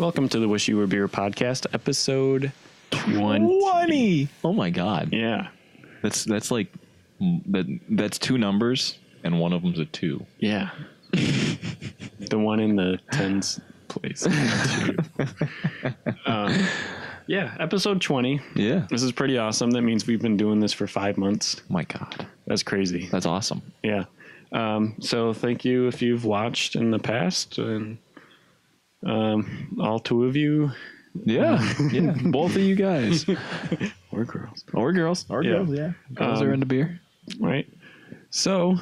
Welcome to the Wish You Were Beer podcast, episode 20. Oh my God. Yeah. That's like, that's two numbers and one of them's a 2. Yeah. The one in the tens place. Yeah, episode 20. Yeah. This is pretty awesome. That means we've been doing this for 5 months. Oh my God. That's crazy. That's awesome. Yeah. So thank you if you've watched in the past, and all 2 of you. Yeah. Yeah. Both of you guys. Or girls. Or girls. Or Yeah. girls, yeah. Girls are into beer. Right. So,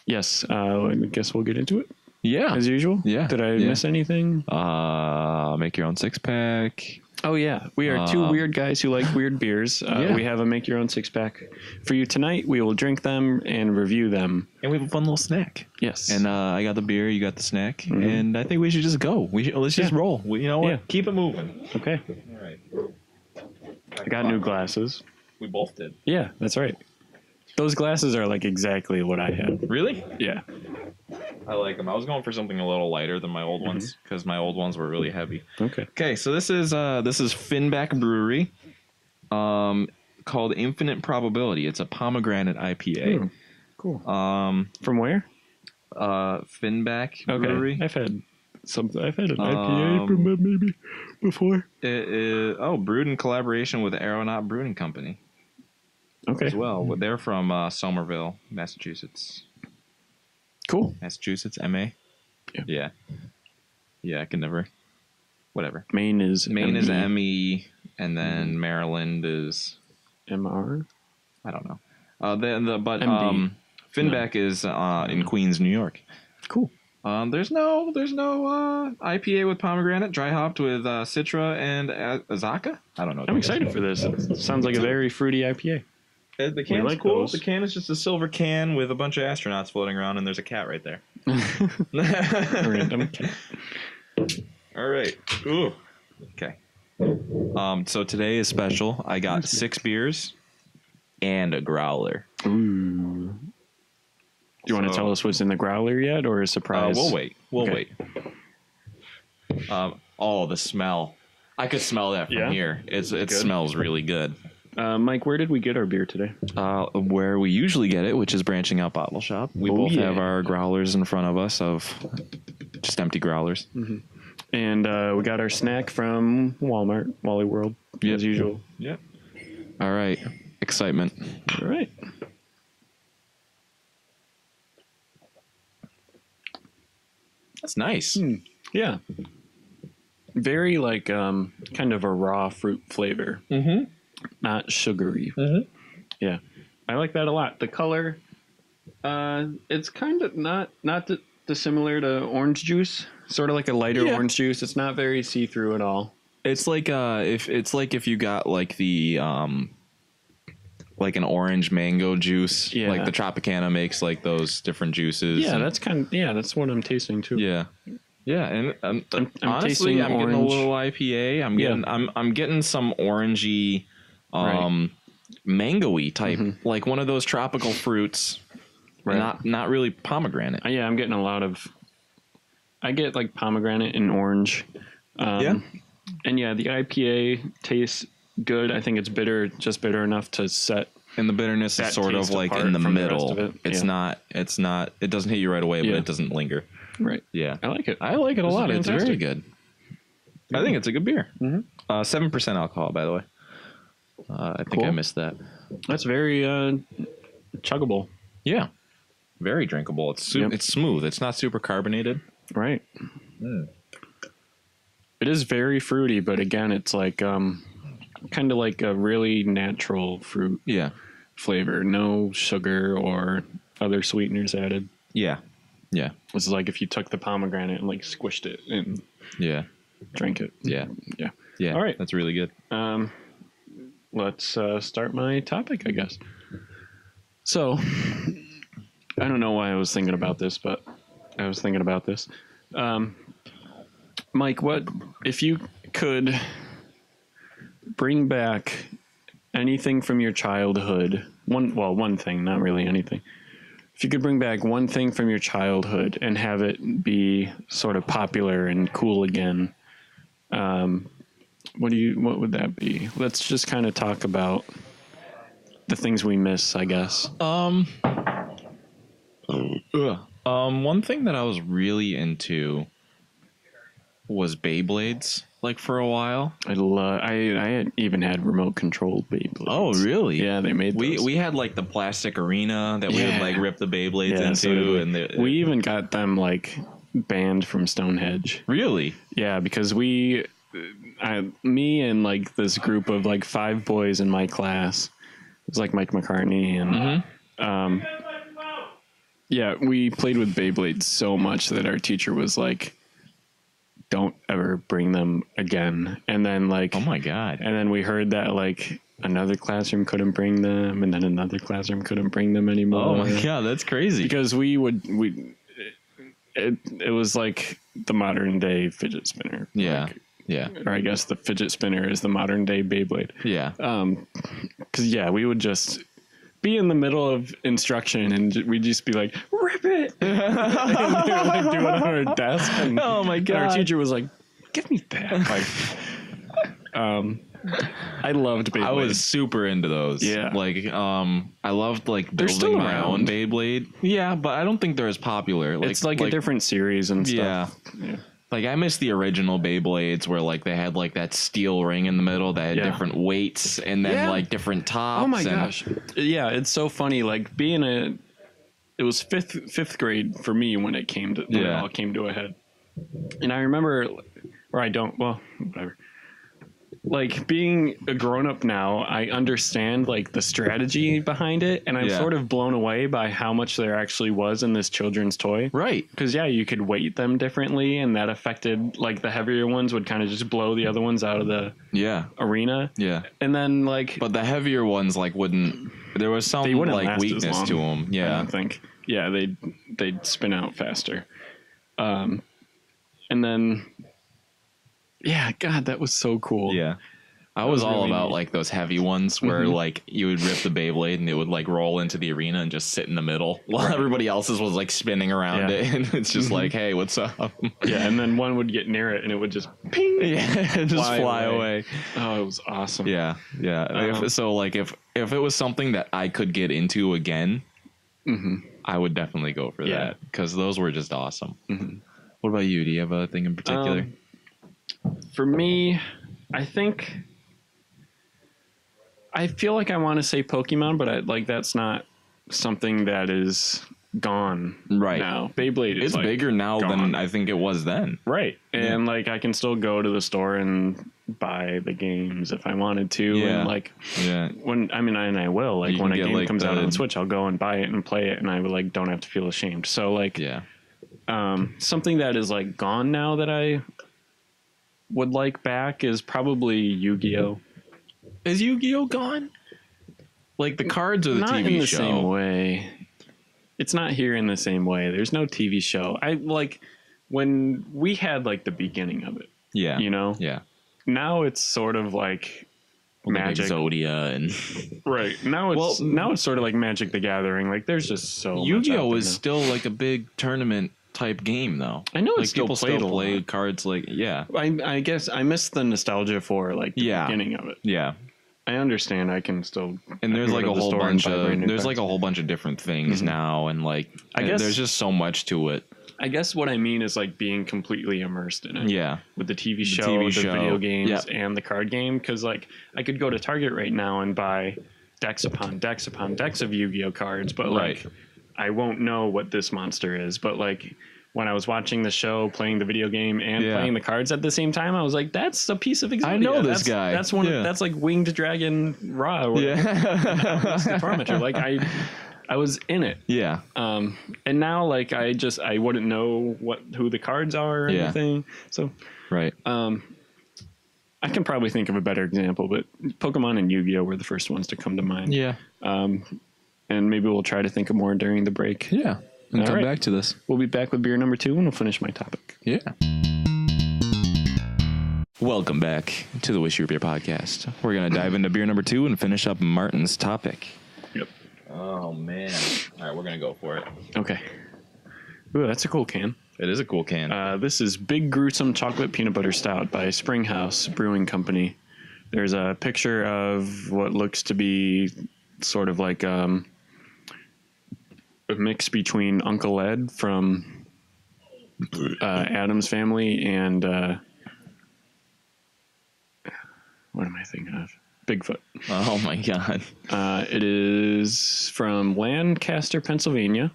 yes, I guess we'll get into it Yeah. as usual. Yeah. Did I miss anything? Make your own 6-pack. Oh, yeah. We are 2 weird guys who like weird beers. Yeah. We have a make your own 6-pack for you tonight. We will drink them and review them. And we have a fun little snack. Yes. And I got the beer, you got the snack, and I think we should just go. Let's just roll. You know what? Yeah. Keep it moving. Okay. All right. I got new glasses. We both did. Yeah, that's right. Those glasses are like exactly what I had. Really? Yeah. I like them. I was going for something a little lighter than my old ones because my old ones were really heavy. Okay. Okay, so this is Finback Brewery, called Infinite Probability. It's a pomegranate IPA. Cool. From where? Finback Okay. Brewery. I've had an IPA from them maybe before. It is brewed in collaboration with Aeronaut Brewing Company Okay. as well. They're from Somerville, Massachusetts. Cool. Massachusetts, MA. Yeah. Yeah, I can never. Whatever. Maine is ME, and then Maryland is MR. I don't know. But MD. Finback is in Queens, New York. Cool. There's no IPA with pomegranate, dry hopped with Citra and Azaka. I don't know. I'm excited for this. It sounds like a very fruity IPA. The can's like cool. those. The can is just a silver can with a bunch of astronauts floating around, and there's a cat right there. Random cat. All right. Ooh. Okay. So today is special. I got 6 beers and a growler. Ooh. Do you want to tell us what's in the growler yet, or a surprise? We'll wait. Okay. The smell. I could smell that from here. It smells really good. Mike, where did we get our beer today? Where we usually get it, which is Branching Out Bottle Shop. We both have our growlers in front of us of just empty growlers. Mm-hmm. And we got our snack from Walmart, Wally World, as usual. Yep. All right. Excitement. All right. That's nice. Yeah. Very like kind of a raw fruit flavor. Mm-hmm. Not sugary. Mm-hmm. Yeah. I like that a lot. The color, it's kind of not dissimilar to orange juice. Sort of like a lighter orange juice. It's not very see-through at all. It's like if you got like the like an orange mango juice. Yeah. Like the Tropicana makes like those different juices. Yeah, and, that's what I'm tasting too. Yeah. Yeah, and I'm honestly, tasting I'm getting a orange. little IPA. I'm getting some orangey, mango-y type, like one of those tropical fruits. Right. Not really pomegranate. Yeah, I'm getting a lot of. I get like pomegranate and orange. And yeah, the IPA tastes good. I think it's bitter, just bitter enough to set. And the bitterness is sort of like in the middle. It's not. It doesn't hit you right away, but it doesn't linger. Right. Yeah, I like it. I like it a lot. It's very fantastic. good. I think it's a good beer. 7% alcohol, by the way. I think I missed that. That's very chuggable. Yeah, very drinkable. It's smooth. It's not super carbonated. Right. It is very fruity, but again, it's like kind of like a really natural fruit flavor. No sugar or other sweeteners added. Yeah. Yeah. This is like if you took the pomegranate and like squished it and drank it. Yeah. Yeah. Yeah. All right. That's really good. Let's start my topic, I guess. So, I don't know why I was thinking about this, but I was thinking about this. Mike, what if you could bring back anything from your childhood? One thing, not really anything. if you could bring back one thing from your childhood and have it be sort of popular and cool again, what would that be? Let's just kind of talk about the things we miss, I guess. One thing that I was really into was Beyblades, like for a while. I had even had remote controlled Beyblades. Oh, really? Yeah, they made those. We had like the plastic arena that we would like rip the Beyblades Yeah, so into, did we. We even got them like banned from Stonehenge. Really? Yeah, because me and like this group of like 5 boys in my class, it was like Mike McCartney and yeah, we played with Beyblades so much that our teacher was like, don't ever bring them again. And then like, oh my God. And then we heard that like another classroom couldn't bring them, and then another classroom couldn't bring them anymore. Oh my God, that's crazy. Because it was like the modern day fidget spinner. Yeah. Like, yeah. Or I guess the fidget spinner is the modern day Beyblade. Yeah. Because yeah, we would just be in the middle of instruction and we'd just be like, rip it. And we would like do it on our desk. And, oh my God. And our teacher was like, give me that. Like, I loved Beyblade. I was super into those. Yeah. Like, I loved like They're still building my own around. Beyblade. Yeah, but I don't think they're as popular. Like, it's like a different series and stuff. Yeah. Like I miss the original Beyblades where like they had like that steel ring in the middle that had different weights and then like different tops. Oh my gosh. Yeah, it's so funny. Like it was fifth grade for me when it all came to a head. And I remember, or I don't, well, whatever. Like being a grown up now, I understand like the strategy behind it, and I'm sort of blown away by how much there actually was in this children's toy. Right. Because you could weight them differently, and that affected like the heavier ones would kind of just blow the other ones out of the arena. Yeah. And then like, but the heavier ones like wouldn't. There was some like weakness to them. Yeah. I don't think. Yeah, they'd spin out faster. And then. Yeah, God, that was so cool. Yeah. I was all really about neat. like those heavy ones where like you would rip the Beyblade and it would like roll into the arena and just sit in the middle while everybody else's was like spinning around it. And it's just like, hey, what's up? Yeah, and then one would get near it and it would just ping. Yeah, just fly away. Oh, it was awesome. Yeah, yeah. So like if it was something that I could get into again, I would definitely go for that because those were just awesome. What about you? Do you have a thing in particular? For me, I feel like I want to say Pokemon, but that's not something that is gone now. Beyblade is it's bigger now than I think it was then. Right. And like I can still go to the store and buy the games if I wanted to. Yeah. And like and I will. Like when a game comes out on Switch, I'll go and buy it and play it, and I would like don't have to feel ashamed. So like something that is like gone now that I would like back is probably Yu-Gi-Oh. Is Yu-Gi-Oh gone? Like the cards or the not TV in the show? Same way. It's not here in the same way. There's no TV show. I like when we had like the beginning of it. Yeah. You know? Yeah. Now it's sort of like Magic. Exodia and right. Now it's sort of like Magic the Gathering. Like there's just so Yu-Gi-Oh much is still like a big tournament type game though. I know like it's still people played still a play lot. cards like I guess I miss the nostalgia for like the beginning of it. Yeah. I understand I can still and there's like a whole bunch of different things Mm-hmm. now and like I guess there's just so much to it. I guess what I mean is like being completely immersed in it. Yeah. With the TV show, the video games, and the card game. Because like I could go to Target right now and buy decks upon decks upon decks of Yu-Gi-Oh cards, but like I won't know what this monster is. But like when I was watching the show, playing the video game, and playing the cards at the same time, I was like, "That's a piece of Exodia. I know this guy. That's one. That's like Winged Dragon Ra. Or the Tormentor. Like I was in it. Yeah. And now like I wouldn't know who the cards are or anything. So right. I can probably think of a better example, but Pokemon and Yu-Gi-Oh were the first ones to come to mind. Yeah. And maybe we'll try to think of more during the break. Yeah. And come back to this. We'll be back with beer number 2 and we'll finish my topic. Yeah. Welcome back to the Wish You Were Beer podcast. We're going to dive into beer number 2 and finish up Martin's topic. Yep. Oh man! All right, we're gonna go for it. Okay. Ooh, that's a cool can. It is a cool can. This is Big Gruesome Chocolate Peanut Butter Stout by Springhouse Brewing Company. There's a picture of what looks to be sort of like a mix between Uncle Ed from Addams Family and what am I thinking of? Bigfoot. Oh my god! It is from Lancaster, Pennsylvania.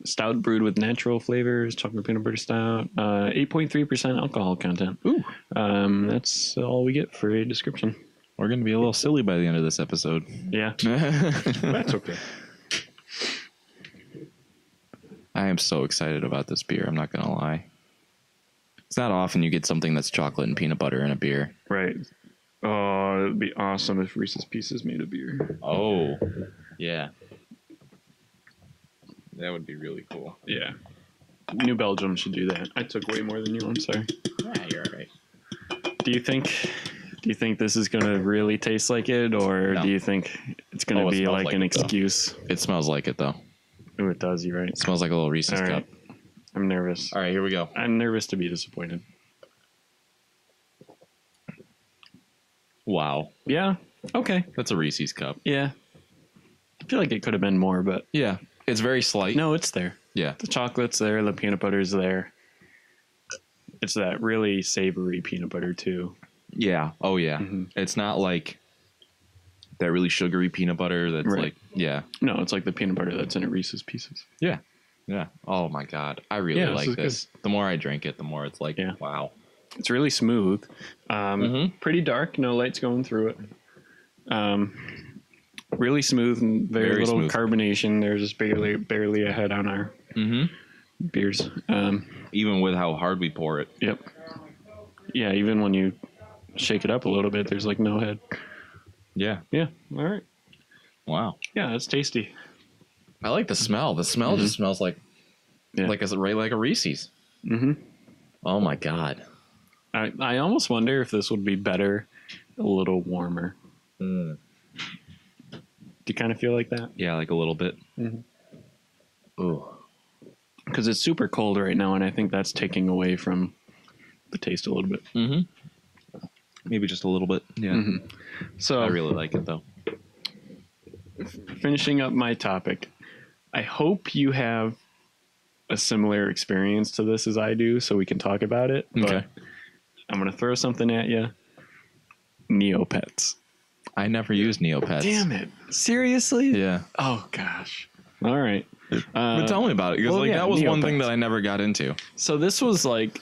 Stout brewed with natural flavors, chocolate peanut butter stout, 8.3% alcohol content. Ooh, that's all we get for a description. we're gonna be a little silly by the end of this episode. Yeah, that's okay. I am so excited about this beer. I'm not gonna lie. It's not often you get something that's chocolate and peanut butter in a beer. Right. Oh, it'd be awesome if Reese's Pieces made a beer. Oh, yeah. That would be really cool. Yeah. New Belgium should do that. I took way more than you. I'm sorry. Yeah, you're all right. Do you think this is going to really taste like it, or No. do you think it's going to be smells like like an it, though. excuse? It smells like it though. Oh, it does. You're right. It smells like a little Reese's All cup. right. I'm nervous. All right, here we go. I'm nervous to be disappointed. Wow, Yeah. Okay. that's a Reese's cup. Yeah. I feel like it could have been more, but Yeah, it's very slight. no, it's there. Yeah, The chocolate's there. The peanut butter's there. It's that really savory peanut butter too. yeah. Oh yeah. Mhm. It's not like that really sugary peanut butter. That's Right. like yeah, No, it's like the peanut butter that's in a Reese's Pieces. yeah. Oh my god, I really Yeah, this like is this. The more I drink it, the more it's like Yeah. wow. It's really smooth. Mhm. Pretty dark. No lights going through it. Really smooth and very Very little smooth. carbonation. There's just barely a head on our beers. Even with how hard we pour it. Yep. Yeah, even when you shake it up a little bit, there's like no head. Yeah. Yeah. All right. Wow. Yeah, it's tasty. I like the smell. The smell just smells like Yeah. like a Reese's. Mm-hmm. Oh my god. I almost wonder if this would be better a little warmer. Mm. Do you kind of feel like that? Yeah, like a little bit. Mhm. Ooh. Because it's super cold right now, and I think that's taking away from the taste a little bit. Mm-hmm. Maybe just a little bit. Yeah. So I really like it though. finishing up my topic, I hope you have a similar experience to this as I do, so we can talk about it. Okay. But I'm gonna throw something at you. Neopets. I never used Neopets. Damn it! Seriously? Yeah. Oh gosh. All right. But tell me about it, because well, like yeah, that was one thing Neopets. that I never got into. So this was like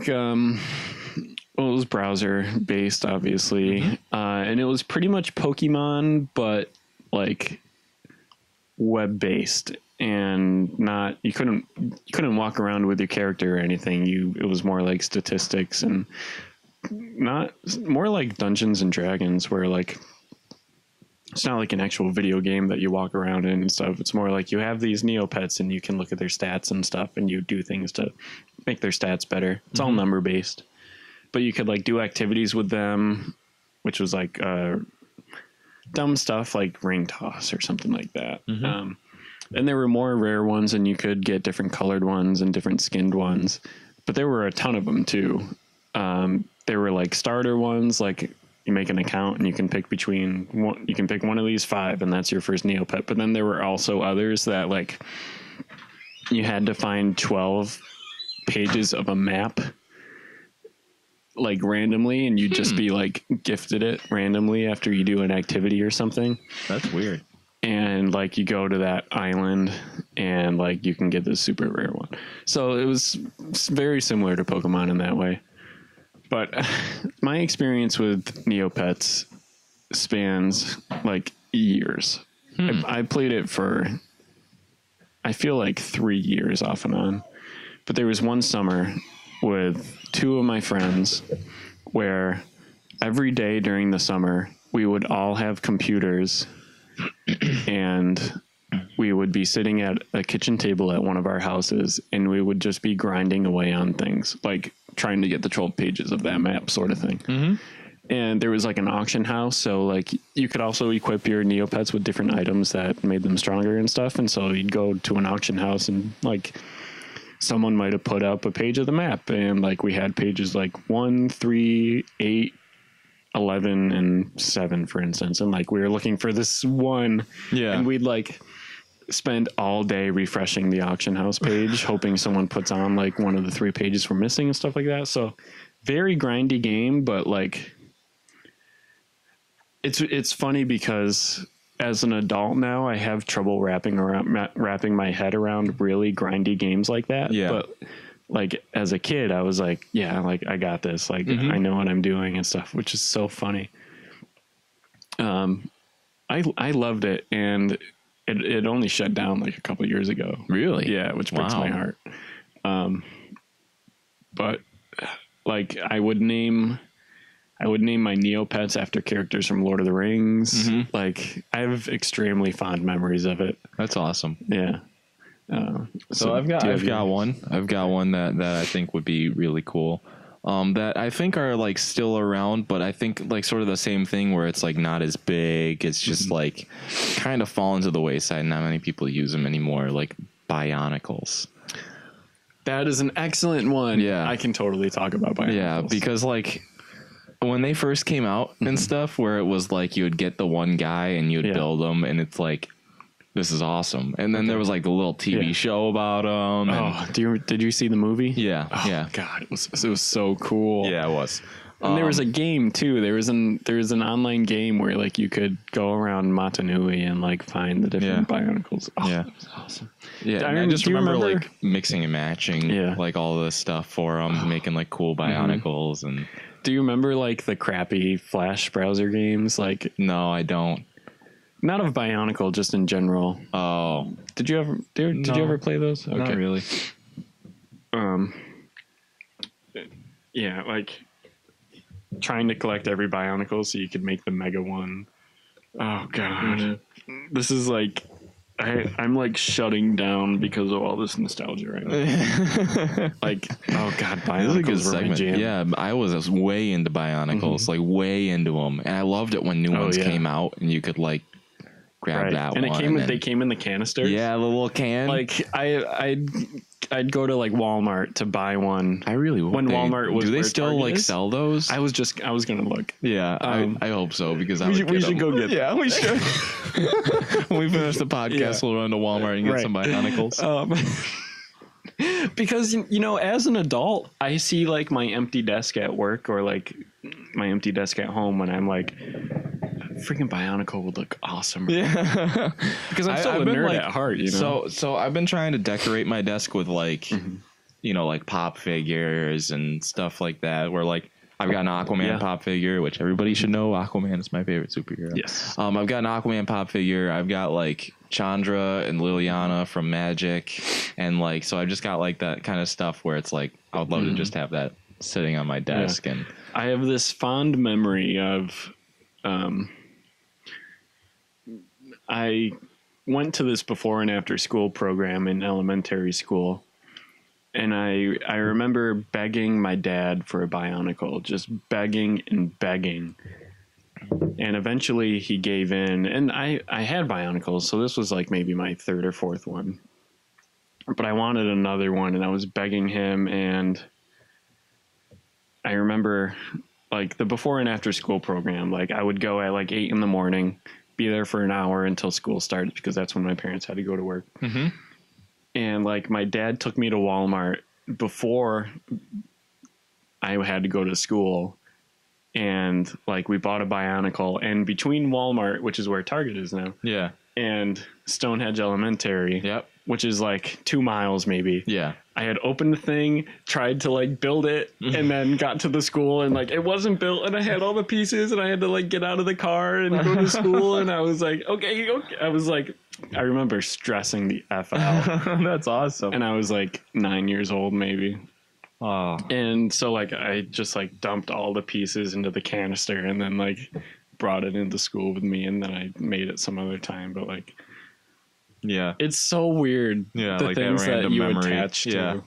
well, it was browser based, obviously, and it was pretty much Pokemon, but like web based, and not you couldn't walk around with your character or anything. It was more like statistics and not more like Dungeons and Dragons, where like it's not like an actual video game that you walk around in and stuff. It's more like you have these Neopets and you can look at their stats and stuff, and you do things to make their stats better. It's all number based, but you could like do activities with them, which was like dumb stuff like ring toss or something like that. And there were more rare ones, and you could get different colored ones and different skinned ones, but there were a ton of them too. There were like starter ones, like you make an account and you can pick you can pick one of these 5, and that's your first Neopet. But then there were also others that like you had to find 12 pages of a map like randomly, and you'd just be like gifted it randomly after you do an activity or something. That's weird. And like you go to that island and like you can get this super rare one. So it was very similar to Pokemon in that way. But my experience with Neopets spans like years. I played it for, I feel like 3 years off and on. But there was one summer with 2 of my friends where every day during the summer we would all have computers and we would be sitting at a kitchen table at one of our houses, and we would just be grinding away on things like trying to get the 12 pages of that map sort of thing. and there was like an auction house, so like you could also equip your Neopets with different items that made them stronger and stuff. And so you'd go to an auction house and like someone might have put up a page of the map, and like we had pages like 1, 3, 8, 11, and 7, for instance, and like we were looking for this one, and we'd like spend all day refreshing the auction house page hoping someone puts on like one of the 3 pages we're missing and stuff like that. So very grindy game, but like it's funny because as an adult now, I have trouble wrapping my head around really grindy games like that. Yeah. But like as a kid, I was like, yeah, like I got this. Like I know what I'm doing and stuff, which is so funny. I loved it, and it only shut down like a couple of years ago. Really? Yeah, which breaks my heart. But like I would name my Neopets after characters from Lord of the Rings. Like I have extremely fond memories of it. That's awesome. Yeah. So I've got one that I think would be really cool. That I think are like still around, but I think like sort of the same thing where it's like not as big. It's just like kind of fallen to the wayside. Not many people use them anymore. Like Bionicles. That is an excellent one. Yeah. I can totally talk about Bionicles. Yeah, because like when they first came out and stuff, where it was like you would get the one guy and you would build them, and it's like, this is awesome. And then there was like the little TV show about them. Did you see the movie? Yeah. Oh, yeah. God, it was so cool. Yeah, it was. And there was a game too. There was an online game where like you could go around Matanui and like find the different Bionicles. Oh, yeah, that was awesome. Yeah, and I just remember like mixing and matching like all this stuff for them, making like cool Bionicles. And do you remember like the crappy Flash browser games? Like, no, I don't. Not of Bionicle, just in general. Oh, did you ever play those? Okay. Not really. Yeah, like trying to collect every Bionicle so you could make the mega one. Oh God, this is like I'm like shutting down because of all this nostalgia right now. Like, oh God, Bionicles were my jam. Yeah, I was way into Bionicles, like way into them, and I loved it when new ones came out and you could like grab that and one. They came in the canisters. Yeah, the little can. Like I'd go to like Walmart to buy one. I really would. When Walmart was. Do they still Target like sell those? I was gonna look. Yeah, I hope so, because we should go get them. Yeah, we should. When we finish the podcast, we'll run to Walmart and get some Bionicles. Because you know, as an adult, I see like my empty desk at work or like my empty desk at home when I'm like, freaking Bionicle would look awesome. Yeah, because I'm still a nerd at heart, you know. So I've been trying to decorate my desk with like, you know, like pop figures and stuff like that. Where like I've got an Aquaman pop figure, which everybody should know. Aquaman is my favorite superhero. Yes. I've got an Aquaman pop figure. I've got like Chandra and Liliana from Magic, and like so I've just got like that kind of stuff where it's like I would love to just have that sitting on my desk. Yeah. And I have this fond memory of. I went to this before and after school program in elementary school, and I remember begging my dad for a Bionicle, just begging and begging. And eventually he gave in, and I had Bionicles, so this was like maybe my 3rd or 4th one. But I wanted another one, and I was begging him, and I remember like the before and after school program, like I would go at like 8 in the morning, be there for an hour until school started, because that's when my parents had to go to work. And like my dad took me to Walmart before I had to go to school, and like we bought a Bionicle, and between Walmart, which is where Target is now, and Stonehenge Elementary, which is like 2 miles maybe, I had opened the thing, tried to like build it, and then got to the school and like it wasn't built, and I had all the pieces, and I had to like get out of the car and go to school, and I was like, okay. I was like, I remember stressing the F out. That's awesome. And I was like 9 years old maybe. Oh. And so like I just like dumped all the pieces into the canister and then like brought it into school with me, and then I made it some other time, but like it's so weird. Yeah, the like things that that you memory. attach to.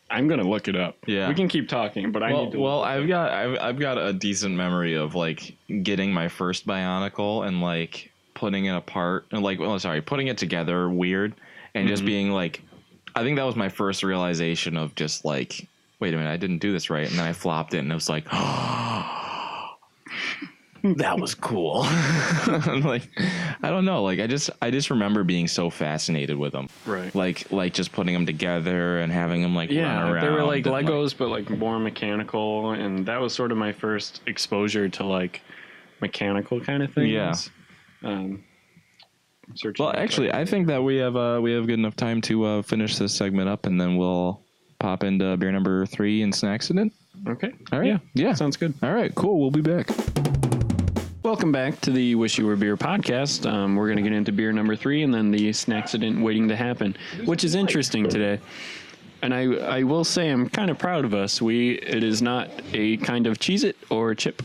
I'm gonna look it up. Yeah. We can keep talking, but I need to. Well, I've got a decent memory of like getting my first Bionicle and like putting it apart and putting it together weird and just being like, I think that was my first realization of just like, wait a minute, I didn't do this right, and then I flopped it and it was like, that was cool. Like, I don't know, like I just remember being so fascinated with them, Right. Like just putting them together and having them like run around. They were like and, Legos, but like more mechanical, and that was sort of my first exposure to like mechanical kind of things. Yeah. Searching Well, actually, I think that we have good enough time to finish this segment up, and then we'll pop into beer number 3 and Snacksident. Okay. All right. Yeah. Sounds good. All right. Cool. We'll be back. Welcome back to the Wish You Were Beer podcast. We're going to get into beer number 3 and then the Snacksident waiting to happen, which is interesting today. And I will say I'm kind of proud of us. It is not a kind of Cheez-It or chip.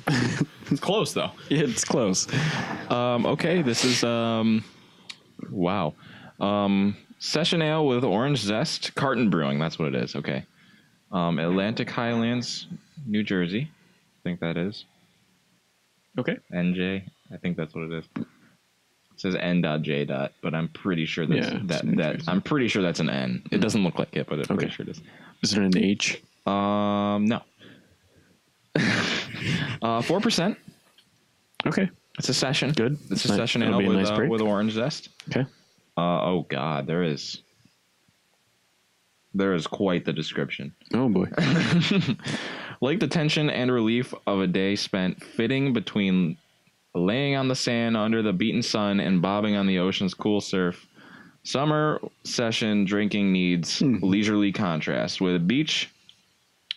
It's close though. It's close. Okay. This is wow. Session ale with orange zest. Carton Brewing. That's what it is. Okay. Atlantic Highlands, New Jersey. I think that is. Okay. NJ. I think that's what it is. It says N.J. but I'm pretty sure that's I'm pretty sure that's an N. It doesn't look like it, but I'm pretty sure it is. Is it an H? No. 4%. Okay. It's a session. Good. It's a session ale with orange zest. Okay. Oh God, there is quite the description. Oh boy. Like the tension and relief of a day spent fitting between laying on the sand under the beaten sun and bobbing on the ocean's cool surf. Summer session drinking needs leisurely contrast. With a beach,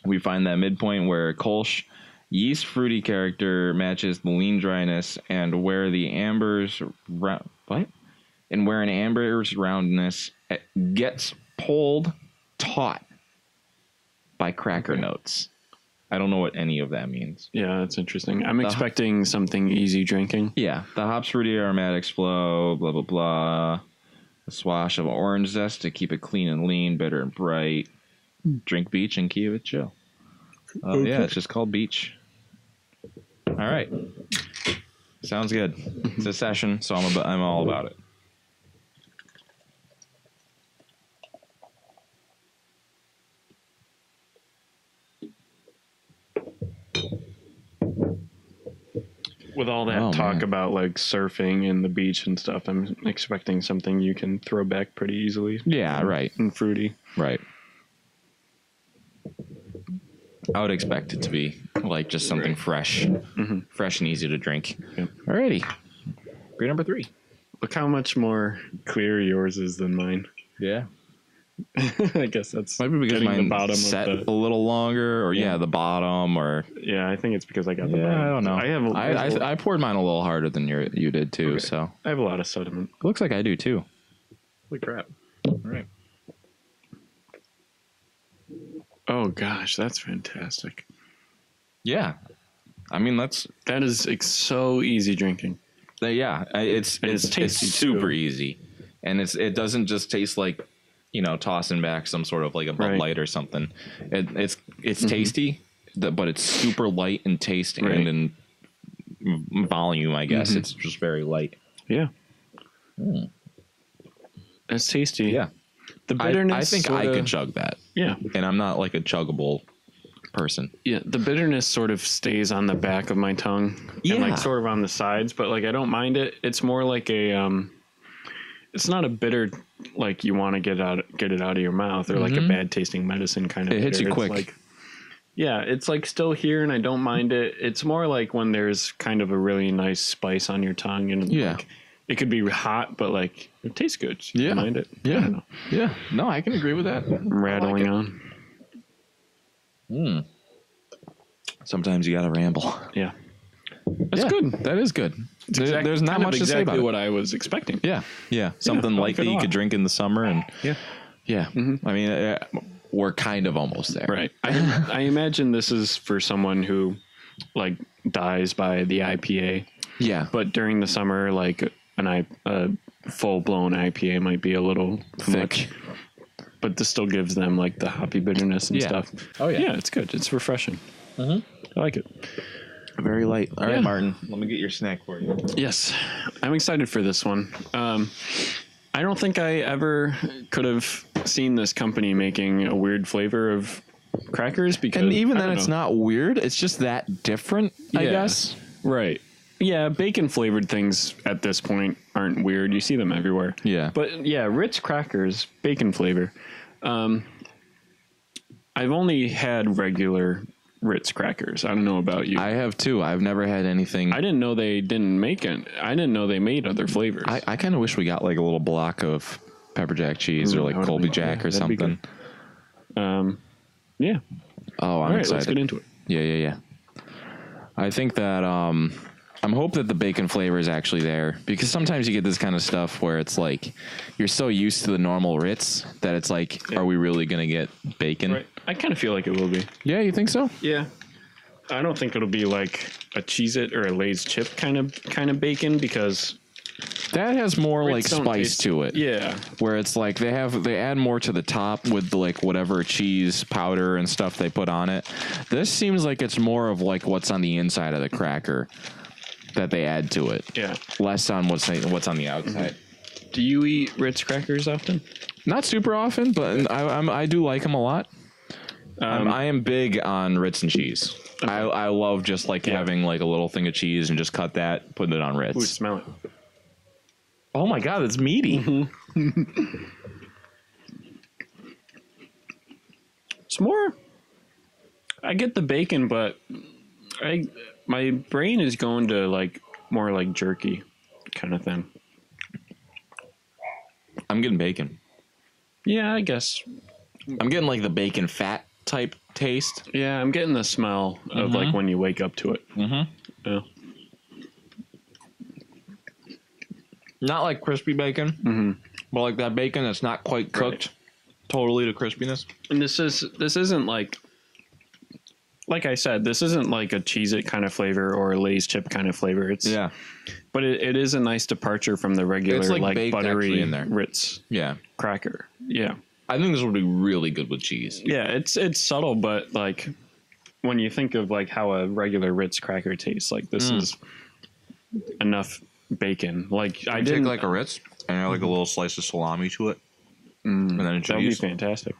we find that midpoint where Kolsch yeast fruity character matches the lean dryness, and where an amber's roundness gets pulled taut by cracker notes. I don't know what any of that means. Yeah, that's interesting. I'm expecting something easy drinking. Yeah, the hops fruity aromatics flow, blah, blah, blah. A swash of orange zest to keep it clean and lean, bitter and bright. Drink beach and keep it chill. Yeah, it's just called beach. All right. Sounds good. It's a session, so I'm all about it. With all that talk about like surfing and the beach and stuff, I'm expecting something you can throw back pretty easily. Yeah, right. And fruity. Right. I would expect it to be like just something fresh, fresh and easy to drink. Yep. Alrighty. Beer number 3. Look how much more clear yours is than mine. Yeah. I guess that's might be because mine the bottom set a little longer, or the bottom, or I think it's because I got the bottom. I don't know. I poured mine a little harder than you did too. Okay. So I have a lot of sediment. Looks like I do too. Holy crap! All right. Oh gosh, that's fantastic. Yeah, I mean that is so easy drinking. Yeah, it's tasty. It's super easy, and it doesn't just taste like, tossing back some sort of like a Bud Light or something. It's tasty, but it's super light in taste and in volume, I guess. It's just very light. Yeah. It's tasty. Yeah. The bitterness. I think I could chug that. Yeah. And I'm not like a chuggable person. Yeah. The bitterness sort of stays on the back of my tongue. Yeah. And like sort of on the sides, but like I don't mind it. It's more like it's not a bitter, like you want to get it out of your mouth, or like a bad tasting medicine kind of. It hits you quick. Like, it's like still here, and I don't mind it. It's more like when there's kind of a really nice spice on your tongue, and like, it could be hot, but like it tastes good. So you don't mind it. Yeah. I don't know. Yeah. No, I can agree with that. I'm rattling on. Sometimes you gotta ramble. Yeah. That's good. That is good. There's not much to say about it. What I was expecting. Yeah. Something light that you could drink in the summer, and yeah. I mean, we're kind of almost there, right? I imagine this is for someone who like dies by the IPA. Yeah, but during the summer, like a full blown IPA might be a little thick. but this still gives them like the hoppy bitterness and stuff. Oh, yeah. Yeah, it's good. It's refreshing. I like it. Very light. All right, Yeah. Martin. Let me get your snack for you. Yes, I'm excited for this one. I don't think I ever could have seen this company making a weird flavor of crackers because, And even I then, don't it's know. not weird. It's just that different, I Yeah. guess. Right. Yeah, bacon flavored things at this point aren't weird. You see them everywhere. Yeah. But yeah, Ritz crackers, bacon flavor. I've only had regular Ritz crackers. I don't know about you. I have too. I've never had anything. I didn't know they didn't make it. I didn't know they made other flavors. I kind of wish we got like a little block of pepper jack cheese or like that would Colby be- Jack yeah, or that'd be something. Yeah. Oh, I'm All right, excited. let's get into it. Yeah. I think that I'm hope that the bacon flavor is actually there because sometimes you get this kind of stuff where it's like you're so used to the normal Ritz that it's like, are we really gonna get bacon? Right. I kind of feel like it will be. Yeah, you think so? Yeah. I don't think it'll be like a Cheez-It or a Lay's chip kind of bacon because That has more like Ritz don't spice taste- to it. Yeah. Where it's like they add more to the top with the, like whatever cheese powder and stuff they put on it. This seems like it's more of like what's on the inside of the cracker that they add to it. Yeah. Less on what's on the outside. Do you eat Ritz crackers often? Not super often, but I do like them a lot. I am big on Ritz and cheese. I love just like having like a little thing of cheese and just cut that, put it on Ritz. Ooh, smell it. Oh my god, it's meaty. It's more. I get the bacon, but my brain is going to like more like jerky kind of thing. I'm getting bacon. Yeah, I guess. I'm getting like the bacon fat type taste. Yeah, I'm getting the smell of like when you wake up to it. Yeah. Not like crispy bacon, but like that bacon that's not quite cooked totally to crispiness. And this isn't like I said, this isn't like a Cheez-It kind of flavor or a Lay's chip kind of flavor. It's but it is a nice departure from the regular It's, like, baked buttery actually in there. Ritz Yeah. cracker. Yeah. I think this would be really good with cheese. Yeah, it's subtle, but like when you think of like how a regular Ritz cracker tastes, like this is enough bacon. Like I Take didn't like a Ritz and add like a little slice of salami to it. And then that would be cheese. fantastic.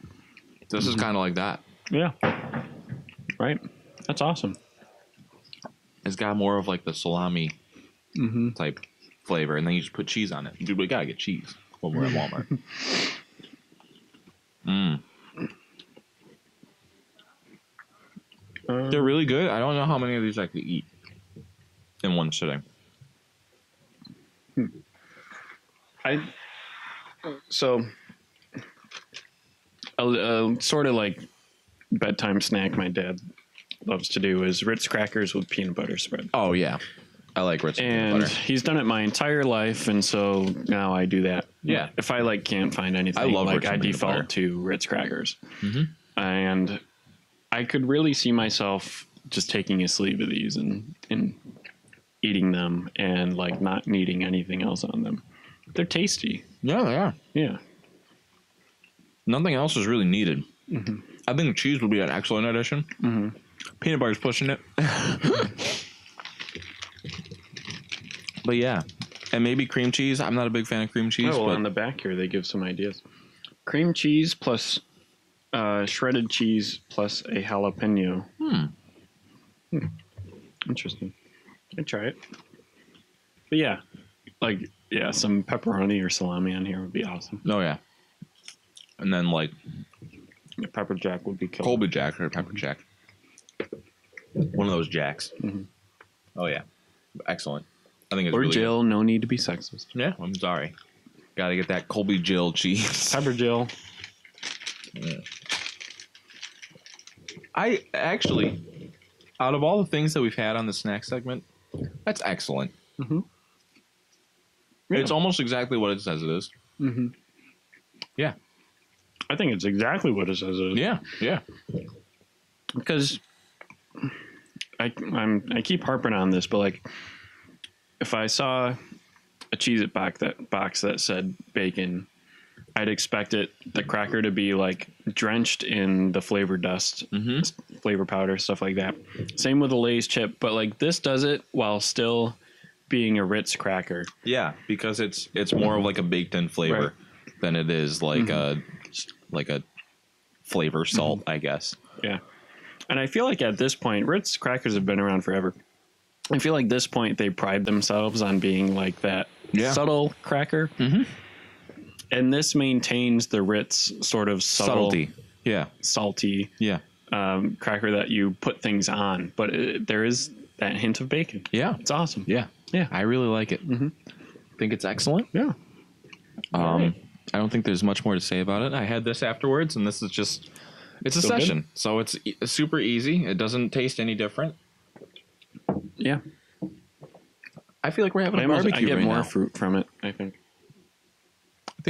This is kind of like that. Yeah. Right. That's awesome. It's got more of like the salami type flavor, and then you just put cheese on it. Dude, we gotta get cheese when we're at Walmart. They're really good. I don't know how many of these I could eat in one sitting. So a sort of like bedtime snack my dad loves to do is Ritz crackers with peanut butter spread. Oh yeah, I like Ritz And peanut butter. he's done it my entire life, and so now I do that. Yeah. If I like can't find anything, I love like Ritz I and peanut butter. default to Ritz crackers. And I could really see myself just taking a sleeve of these and eating them and like not needing anything else on them. They're tasty. Yeah, they are. Yeah. Nothing else is really needed. I think cheese would be an excellent addition. Peanut butter's pushing it. But yeah. And maybe cream cheese. I'm not a big fan of cream cheese. Oh, well, but on the back here, they give some ideas. Cream cheese plus shredded cheese plus a jalapeno. Interesting. I'd try it. But yeah, like, yeah, some pepperoni or salami on here would be awesome. oh, yeah. And then like The pepper jack would be killer. Colby Jack or Pepper Jack. One of those jacks. Oh, yeah. Excellent. I think it's Or really Jill, no need to be sexist. good. Yeah, I'm sorry. Got to get that Colby Jill cheese. Pepper Jill. I actually, out of all the things that we've had on the snack segment, that's excellent. It's almost exactly what it says it is. Yeah. I think it's exactly what it says it is. Yeah. Yeah. Because I keep harping on this, but like if I saw a Cheez-It box that said bacon, I'd expect the cracker to be like drenched in the flavor dust, flavor powder, stuff like that. Same with the Lay's chip, but like this does it while still being a Ritz cracker. Yeah, because it's more of like a baked in flavor than it is like a flavor salt, I guess. Yeah. And I feel like at this point, Ritz crackers have been around forever. I feel like this point they pride themselves on being like that subtle cracker. And this maintains the Ritz sort of Subtlety. Yeah. salty Yeah. cracker that you put things on, but there is that hint of bacon. Yeah. It's awesome. Yeah. Yeah. I really like it. Think it's excellent. Yeah. I don't think there's much more to say about it. I had this afterwards, and this is just, it's a session. Good. So it's super easy. It doesn't taste any different. Yeah. I feel like we're having a barbecue right now. I get more fruit from it, I think.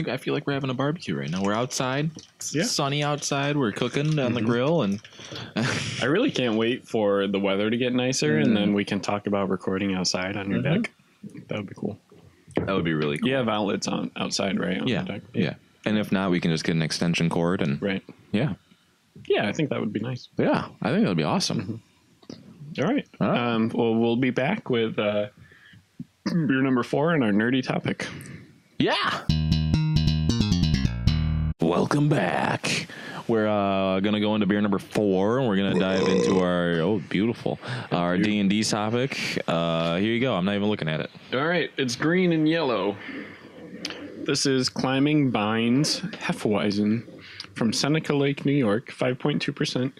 I feel like we're having a barbecue right now. We're outside. It's sunny outside. We're cooking on the grill, and I really can't wait for the weather to get nicer, and then we can talk about recording outside on your deck. That would be cool. That would be really cool. You have outlets on outside, right? On the deck? Yeah. And if not, we can just get an extension cord and Yeah. Yeah, I think that would be nice. Yeah, I think that would be awesome. All right. Well, we'll be back with beer number 4 and our nerdy topic. Yeah. Welcome back. We're going to go into beer number 4, and we're going to dive into our D&D topic. Here you go. I'm not even looking at it. All right. It's green and yellow. This is Climbing Vines Hefeweizen from Seneca Lake, New York, 5.2%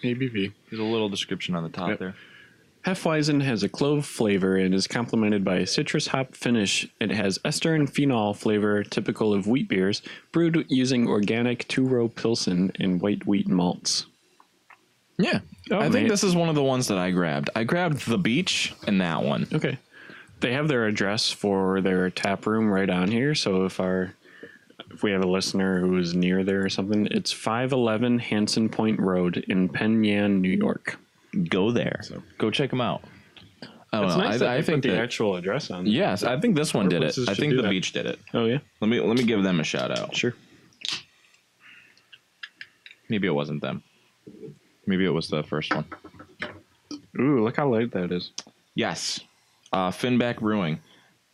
ABV. There's a little description on the top there. Hefeweizen has a clove flavor and is complemented by a citrus hop finish. It has ester and phenol flavor typical of wheat beers, brewed using organic two-row Pilsen and white wheat malts. Yeah. I think this is one of the ones that I grabbed. I grabbed the Beach and that one. Okay. They have their address for their tap room right on here, so if we have a listener who is near there or something, it's 511 Hanson Point Road in Penn Yan, New York. Go there. So go check them out. I don't know. Nice I think the actual address on. Yes, I think this one did it. I think the Beach did it. Oh yeah. Let me give them a shout out. Sure. Maybe it wasn't them. Maybe it was the first one. Ooh, look how light that is. Yes. Finback Brewing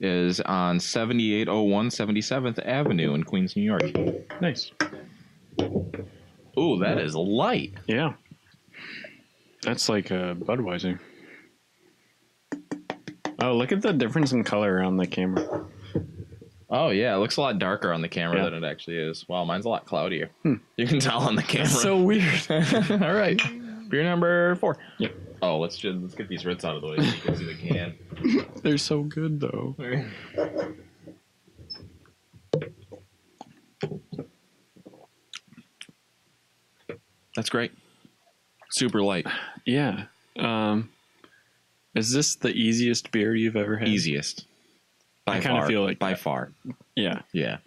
is on 7801 77th Avenue in Queens, New York. Nice. Ooh, that is light. Yeah. That's like a Budweiser. Oh, look at the difference in color on the camera. Oh, yeah. It looks a lot darker on the camera than it actually is. Wow, mine's a lot cloudier. You can tell on the camera. That's so weird. All right. Beer number 4. Yep. Oh, let's get these Ritz out of the way so you can see the can. They're so good, though. That's great. Super light. Yeah. Is this the easiest beer you've ever had? Easiest. I kind of feel like by far. Yeah. Yeah.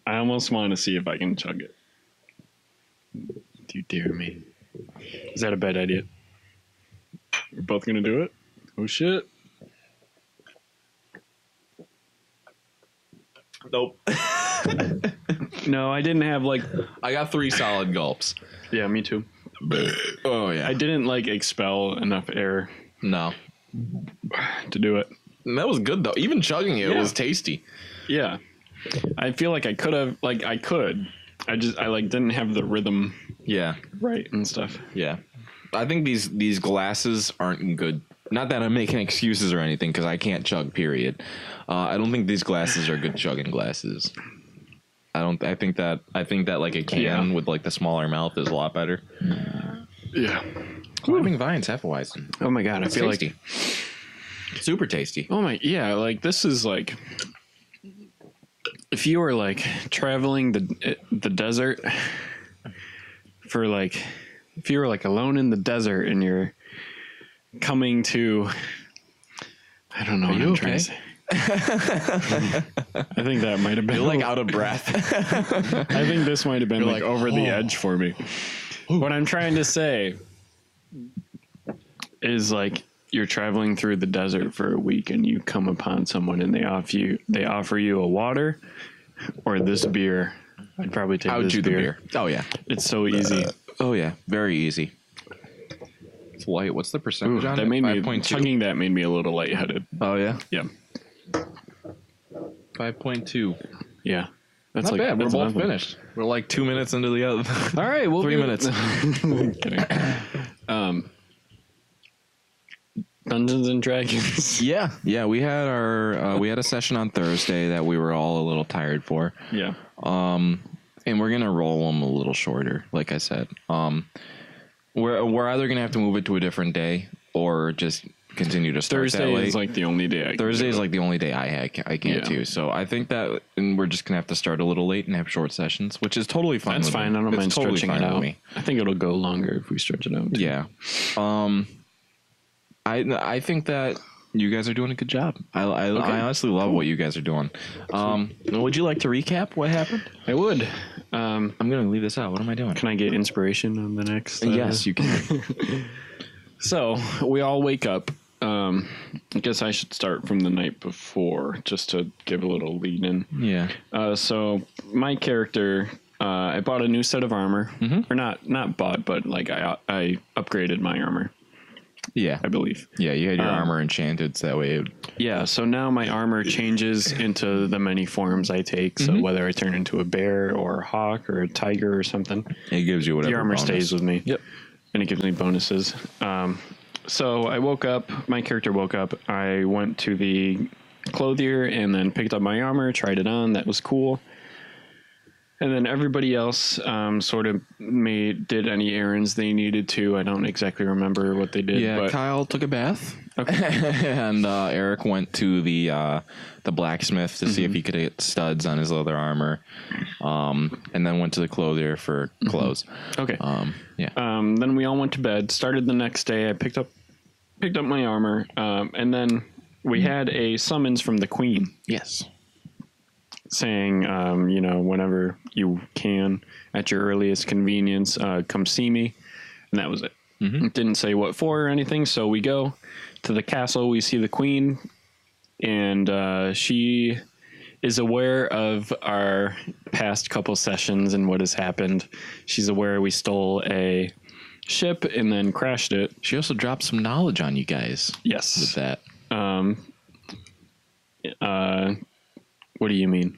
I almost want to see if I can chug it. Do you dare me? Is that a bad idea? We're both going to do it? Oh, shit. Nope. No, I didn't have I got 3 solid gulps. Yeah, me too. Oh, yeah. I didn't expel enough air. No. To do it. That was good, though. Even chugging it was tasty. Yeah. I feel like I could have, I could. I didn't have the rhythm. Yeah. Right and stuff. Yeah. I think these glasses aren't good. Not that I'm making excuses or anything, because I can't chug, period. I don't think these glasses are good chugging glasses. I think that a can with the smaller mouth is a lot better. Yeah. Climbing Vines Hefeweizen. Oh my god, I feel tasty. Super tasty. Oh my, yeah, this is if you were traveling the desert for if you were alone in the desert and you're coming to, I don't know what I'm trying to say. I think that might have been you're out of breath. I think this might have been over the edge for me. What I'm trying to say is you're traveling through the desert for a week and you come upon someone and they offer you a water or this beer I'd probably take I would this do the beer. beer. Oh yeah. It's so easy. Oh yeah. Very easy. It's light. What's the percentage on That it? made me 5.2. chugging. That made me a little lightheaded. Oh yeah. Yeah, 5.2. yeah. That's Not bad. We're that's both nothing. finished. We're like 2 minutes into the other. All right, we'll 3 do- minutes. Kidding. Dungeons and Dragons. Yeah. We had we had a session on Thursday that we were all a little tired for. Yeah. And we're gonna roll them a little shorter, like I said. We're either gonna have to move it to a different day or just continue to start that Thursday late. is like the only day. Thursday is like the only day I can't Yeah. do. So I think that, and we're just gonna have to start a little late and have short sessions, which is totally fine. That's with fine. me. I don't It's mind totally stretching fine it with out. me. I think it'll go longer if we stretch it out. Too. Yeah. I think that you guys are doing a good job. I honestly love what you guys are doing. Would you like to recap what happened? I would. I'm gonna leave this out. What am I doing? Can I get inspiration on the next? Yes, you can. So we all wake up. I guess I should start from the night before just to give a little lead in. Yeah. So my character, I bought a new set of armor, or not bought, but like I upgraded my armor, Yeah. I believe. Yeah. You had your armor enchanted, so that way. Yeah. So now my armor changes into the many forms I take. So whether I turn into a bear or a hawk or a tiger or something, It gives you whatever. the armor bonus. stays with me. Yep. And it gives me bonuses. So I woke up, my character woke up, I went to the clothier and then picked up my armor, tried it on, that was cool. And then everybody else sort of did any errands they needed to. I don't exactly remember what they did. Yeah, but Kyle took a bath. Okay. And Eric went to the blacksmith to see if he could get studs on his leather armor. And then went to the clothier for clothes. Okay. Yeah. Then we all went to bed, started the next day. I picked up my armor, and then we had a summons from the queen Yes. saying, whenever you can, at your earliest convenience, come see me. And that was it. It didn't say what for or anything. So we go to the castle. We see the queen, and she is aware of our past couple sessions and what has happened. She's aware we stole a ship and then crashed it. She also dropped some knowledge on you guys with Yes. that. What do you mean?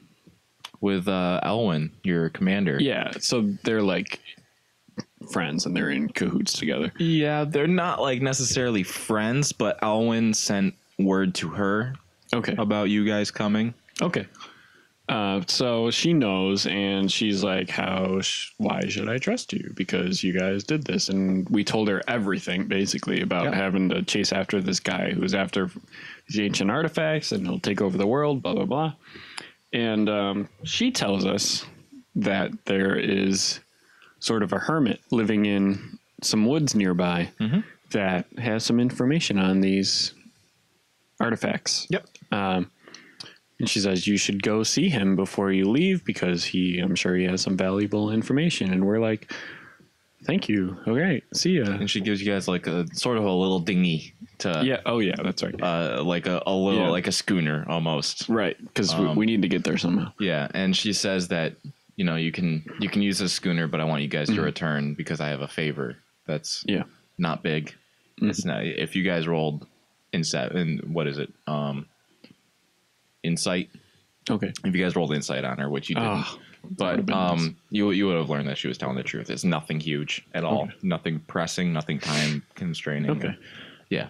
With Elwyn, your commander. Yeah. So they're like friends and they're in cahoots together. Yeah, they're not like necessarily friends, but Elwyn sent word to her Okay. about you guys coming. Okay. So she knows, and she's like, why should I trust you? Because you guys did this. And we told her everything, basically, about having to chase after this guy who's after these ancient artifacts, and he'll take over the world, blah, blah, blah. And she tells us that there is sort of a hermit living in some woods nearby that has some information on these artifacts. Yep. And she says, you should go see him before you leave because I'm sure he has some valuable information. And we're like, thank you. Okay, see ya. And she gives you guys like a sort of a little dinghy to Yeah. Oh, yeah, that's right. like a little Yeah. like a schooner almost. Right, because we need to get there somehow. Yeah, and she says that you can use this schooner, but I want you guys to return because I have a favor that's Yeah. not big. It's not if you guys rolled what is it? Insight. Okay. If you guys rolled insight on her, which you didn't, Ah, but you would have learned that she was telling the truth. It's nothing huge at all. Okay. Nothing pressing. Nothing time constraining. Okay. Yeah.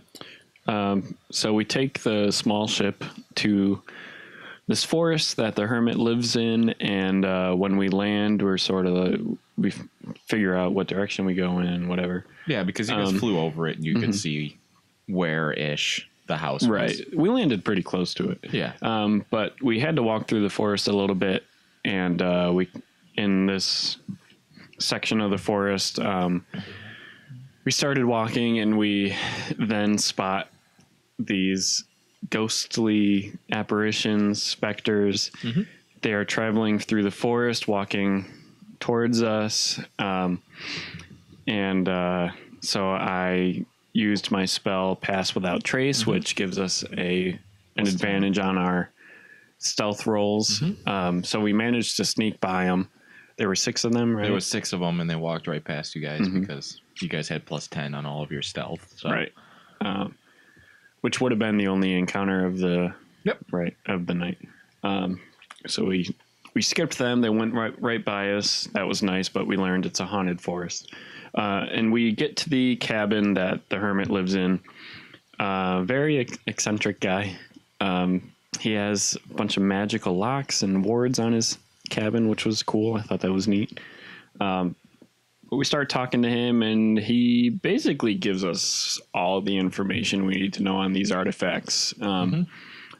So we take the small ship to this forest that the hermit lives in, and when we land, we figure out what direction we go in, whatever. Yeah, because you guys flew over it and you could see where-ish the house was. Right. We landed pretty close to it. Yeah. But we had to walk through the forest a little bit, and in this section of the forest, we started walking, and we then spot these ghostly apparitions, specters. They are traveling through the forest, walking towards us, and so I used my spell Pass Without Trace, which gives us an advantage on our stealth rolls. So we managed to sneak by them. There were 6 of them, right? There was 6 of them, and they walked right past you guys because you guys had +10 on all of your stealth. So. Right. Which would have been the only encounter of the of the night. So we skipped them. They went right by us. That was nice, but we learned it's a haunted forest. And we get to the cabin that the hermit lives in. Very eccentric guy. He has a bunch of magical locks and wards on his cabin, which was cool. I thought that was neat. But we start talking to him, and he basically gives us all the information we need to know on these artifacts.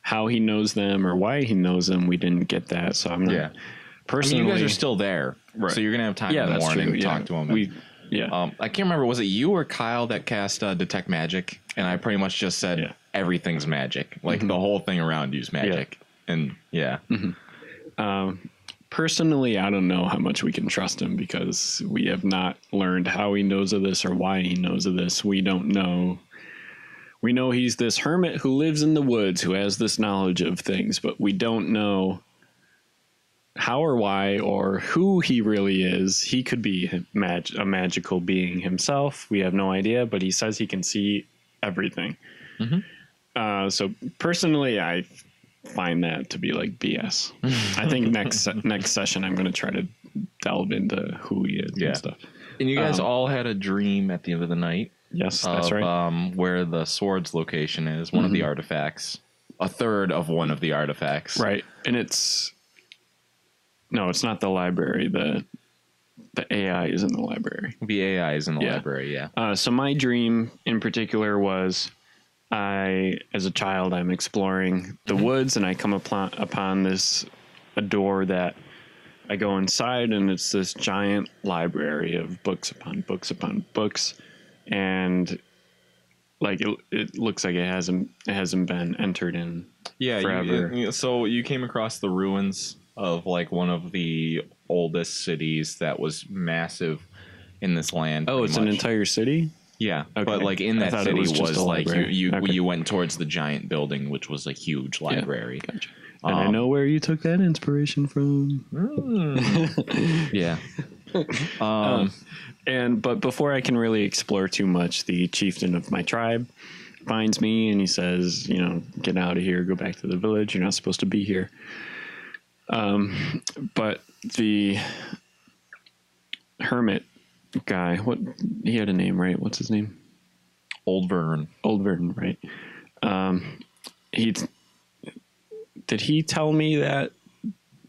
How he knows them or why he knows them, we didn't get that. So I'm not personally. I mean, you guys are still there, right? So you're gonna have time in the morning to talk to him. I can't remember. Was it you or Kyle that cast Detect Magic? And I pretty much just said everything's magic, like the whole thing around you's magic, and personally, I don't know how much we can trust him because we have not learned how he knows of this or why he knows of this. We don't know. We know he's this hermit who lives in the woods, who has this knowledge of things, but we don't know how or why or who he really is. He could be a magical being himself. We have no idea, but he says he can see everything. So personally, I find that to be like BS. I think next session I'm going to try to delve into who he is and stuff. And you guys all had a dream at the end of the night. Yes, that's right. Where the sword's location is, one of the artifacts, a third of one of the artifacts. Right. And it's not the library. The AI is in the library. The AI is in the library, So my dream in particular was as a child, I'm exploring the woods, and I come upon a door that I go inside, and it's this giant library of books upon books upon books. And like it looks like it hasn't been entered in forever. So you came across the ruins of like one of the oldest cities that was massive in this land. Oh, it's an entire city? Yeah, okay. But like in that city was like you went towards the giant building, which was a huge library. Yeah, gotcha. And I know where you took that inspiration from. Yeah. But before I can really explore too much, the chieftain of my tribe finds me and he says, get out of here, go back to the village. You're not supposed to be here. But the hermit guy, he had a name, right? What's his name? Old Vern, right? Did he tell me that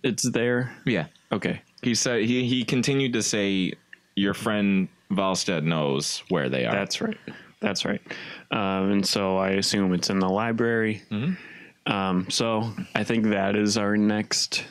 it's there? Yeah. Okay. He said he continued to say your friend Valstead knows where they are. That's right. And so I assume it's in the library. So I think that is our next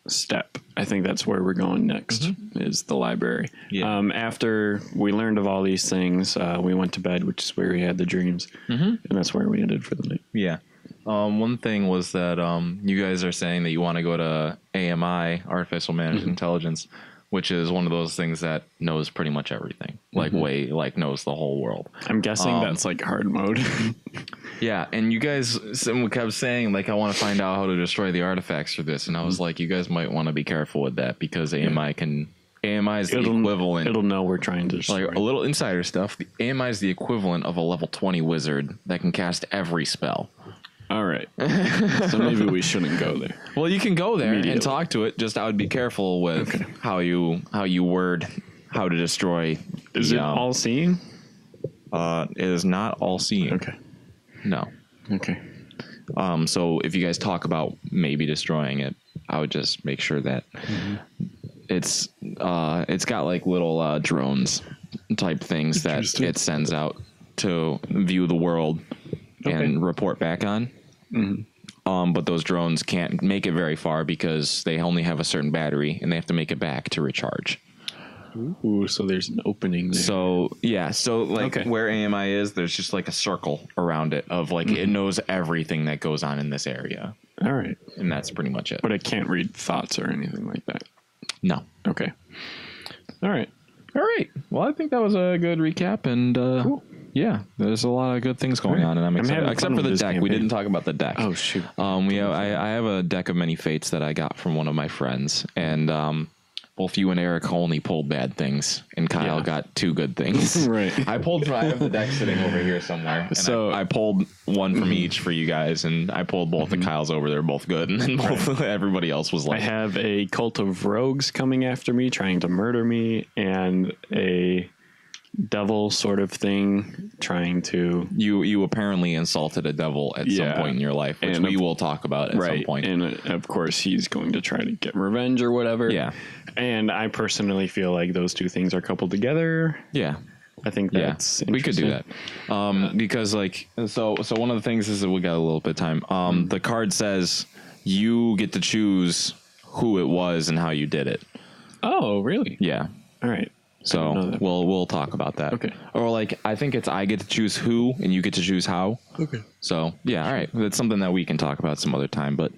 step. I think that's where we're going next is the library. Yeah. After we learned of all these things, we went to bed, which is where we had the dreams. And that's where we ended for the night. Yeah. One thing was that you guys are saying that you want to go to AMI, Artificial Managed Intelligence, which is one of those things that knows pretty much everything, knows the whole world. I'm guessing that's like hard mode. Yeah, and you guys kept saying, like, I want to find out how to destroy the artifacts for this, and I was like, you guys might want to be careful with that, because AMI is the equivalent. It'll know we're trying to destroy. Like, a little insider stuff, the AMI is the equivalent of a level 20 wizard that can cast every spell. All right. So maybe we shouldn't go there. Well, you can go there and talk to it. Just I would be careful with how you word how to destroy. Is it all seeing? It is not all seeing. Okay. No. Okay. So if you guys talk about maybe destroying it, I would just make sure that it's got like little drones type things that it sends out to view the world and report back on. But those drones can't make it very far because they only have a certain battery and they have to make it back to recharge. Ooh, so there's an opening there. So where AMI is, there's just like a circle around it of like it knows everything that goes on in this area. All right. And that's pretty much it. But it can't read thoughts or anything like that. No. Okay. All right. Well, I think that was a good recap, and cool. Yeah, there's a lot of good things going on, and I'm excited. Except for the deck, we didn't talk about the deck. Oh shoot! I have a deck of many fates that I got from one of my friends, and both you and Eric only pulled bad things, and Kyle got 2 good things. Right. I pulled. I have the deck sitting over here somewhere. And So I pulled one from each for you guys, and I pulled both of Kyle's over. They're both good, and then everybody else was I like, have a cult of rogues coming after me, trying to murder me, and a devil sort of thing trying to. you apparently insulted a devil at some point in your life, which we will talk about at some point. And of course, he's going to try to get revenge or whatever. Yeah. And I personally feel like those 2 things are coupled together. Yeah. I think that's we could do that. Because like so one of the things is that we got a little bit of time. The card says you get to choose who it was and how you did it. Oh, really? Yeah. All right. So we'll talk about that. Okay. Or like I think it's I get to choose who and you get to choose how. Okay. So yeah, all right. That's something that we can talk about some other time. But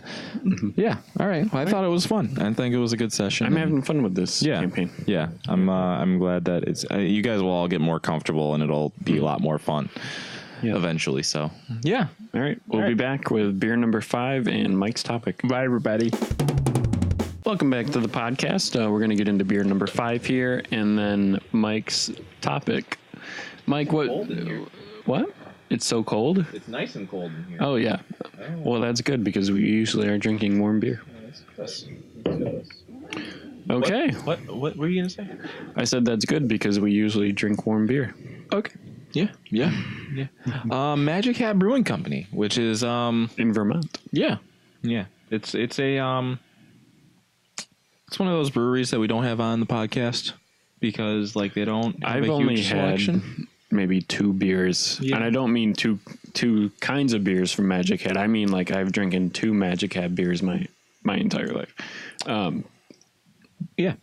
yeah, all right. Well, I thought it was fun. I think it was a good session. I'm having fun with this campaign. Yeah, I'm glad that it's you guys will all get more comfortable and it'll be a lot more fun eventually. So yeah. All right. We'll be back with beer number 5 and Mike's topic. Bye, everybody. Welcome back to the podcast. We're going to get into beer number 5 here, and then Mike's topic. Mike, what? It's so cold? It's nice and cold in here. Oh, yeah. Well, that's good because we usually are drinking warm beer. Okay. What were you going to say? I said that's good because we usually drink warm beer. Okay. Yeah. Magic Hat Brewing Company, which is In Vermont. Yeah. It's a it's one of those breweries that we don't have on the podcast because like they don't have I've a only huge had selection. maybe 2 beers, and I don't mean two kinds of beers from Magic Hat. I mean like I've drinking 2 Magic Hat beers my entire life.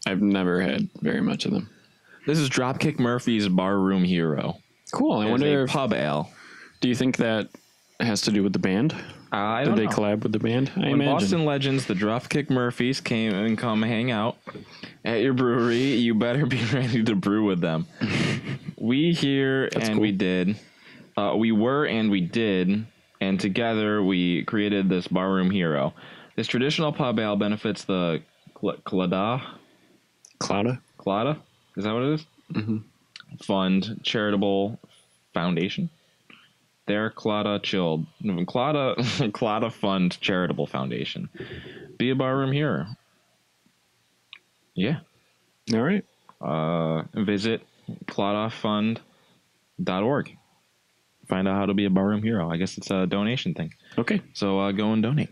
I've never had very much of them. This is Dropkick Murphy's Barroom Hero. Cool. I It's wonder a if pub ale. do you think that has to do with the band? I Did don't they know. collab with the band? I When imagine. Boston legends, the Dropkick Murphys, come hang out at your brewery, you better be ready to brew with them. We here That's and cool. we did. We were and we did. And together we created this Barroom Hero. This traditional pub ale benefits the Clada? Clada? Is that what it is? Mm-hmm. Fund Charitable Foundation. Their Clada Fund Charitable Foundation. Be a Barroom Hero. Yeah. All right. Visit cladafund.org. Find out how to be a Barroom Hero. I guess it's a donation thing. Okay. So go and donate.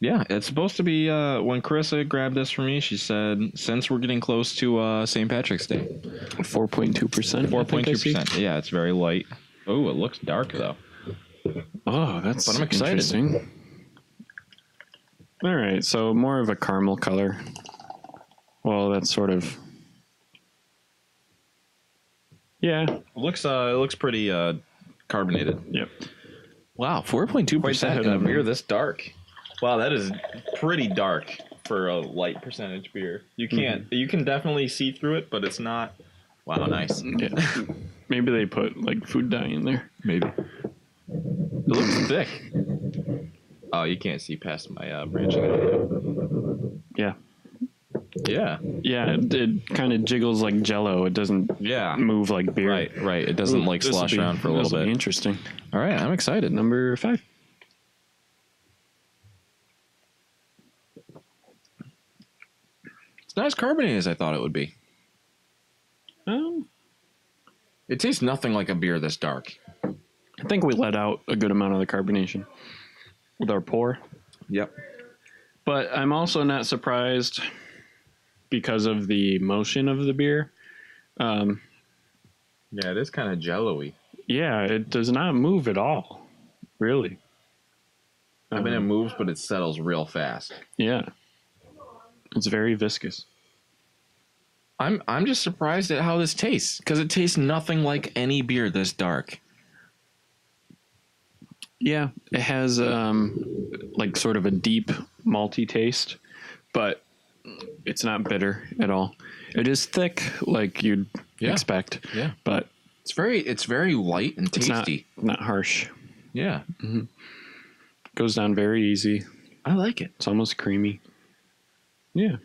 Yeah, it's supposed to be when Carissa grabbed this for me, she said since we're getting close to St. Patrick's Day. 4.2%. 4.2%. Yeah, it's very light. Oh, it looks dark though. Oh, that's But I'm excited. interesting. All right, so more of a caramel color. Well, that's sort of. Yeah. It looks pretty carbonated. Yep. Wow, 4.2% in a beer this dark. Wow, that is pretty dark for a light percentage beer. You can definitely see through it, but it's not. Wow, nice. Yeah. Maybe they put like food dye in there. Maybe. It looks thick. Oh, you can't see past my branching out. Yeah. Yeah. Yeah, it kind of jiggles like Jello. It doesn't move like beer. Right. It doesn't like slosh around for a little bit. Interesting. All right, I'm excited. Number 5. It's not as carbonated as I thought it would be. Oh, It tastes nothing like a beer this dark. I think we let out a good amount of the carbonation with our pour. Yep. But I'm also not surprised because of the motion of the beer. Yeah, it is kind of jello-y. Yeah, it does not move at all, really. I mean, it moves, but it settles real fast. Yeah. It's very viscous. I'm just surprised at how this tastes, because it tastes nothing like any beer this dark. Yeah, it has like sort of a deep malty taste, but it's not bitter at all. It is thick, like you'd expect. Yeah, but it's very light and tasty. It's not harsh. Yeah, Goes down very easy. I like it. It's almost creamy. Yeah.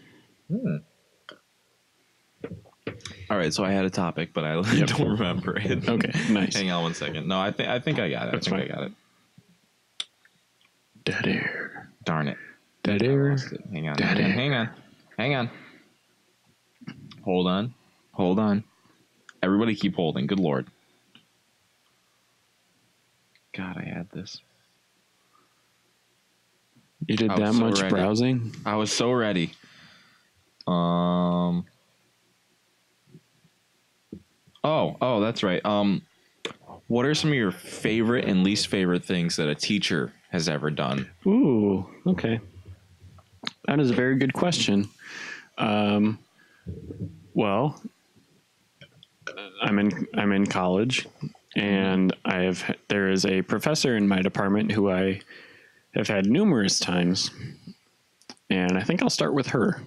All right, so I had a topic, but I don't remember it. Okay, nice. Hang on one second. No, I think I got it. That's I think fine. I got it. Dead air. Darn it. Dead I air. lost it. Hang on. Dead air. Hang on. Hold on. Everybody keep holding. Good Lord. God, I had this. You did I was that so much ready. browsing? I was so ready. Oh, that's right. What are some of your favorite and least favorite things that a teacher has ever done? Ooh, okay. That is a very good question. Well, I'm in college, and there is a professor in my department who I have had numerous times, and I think I'll start with her.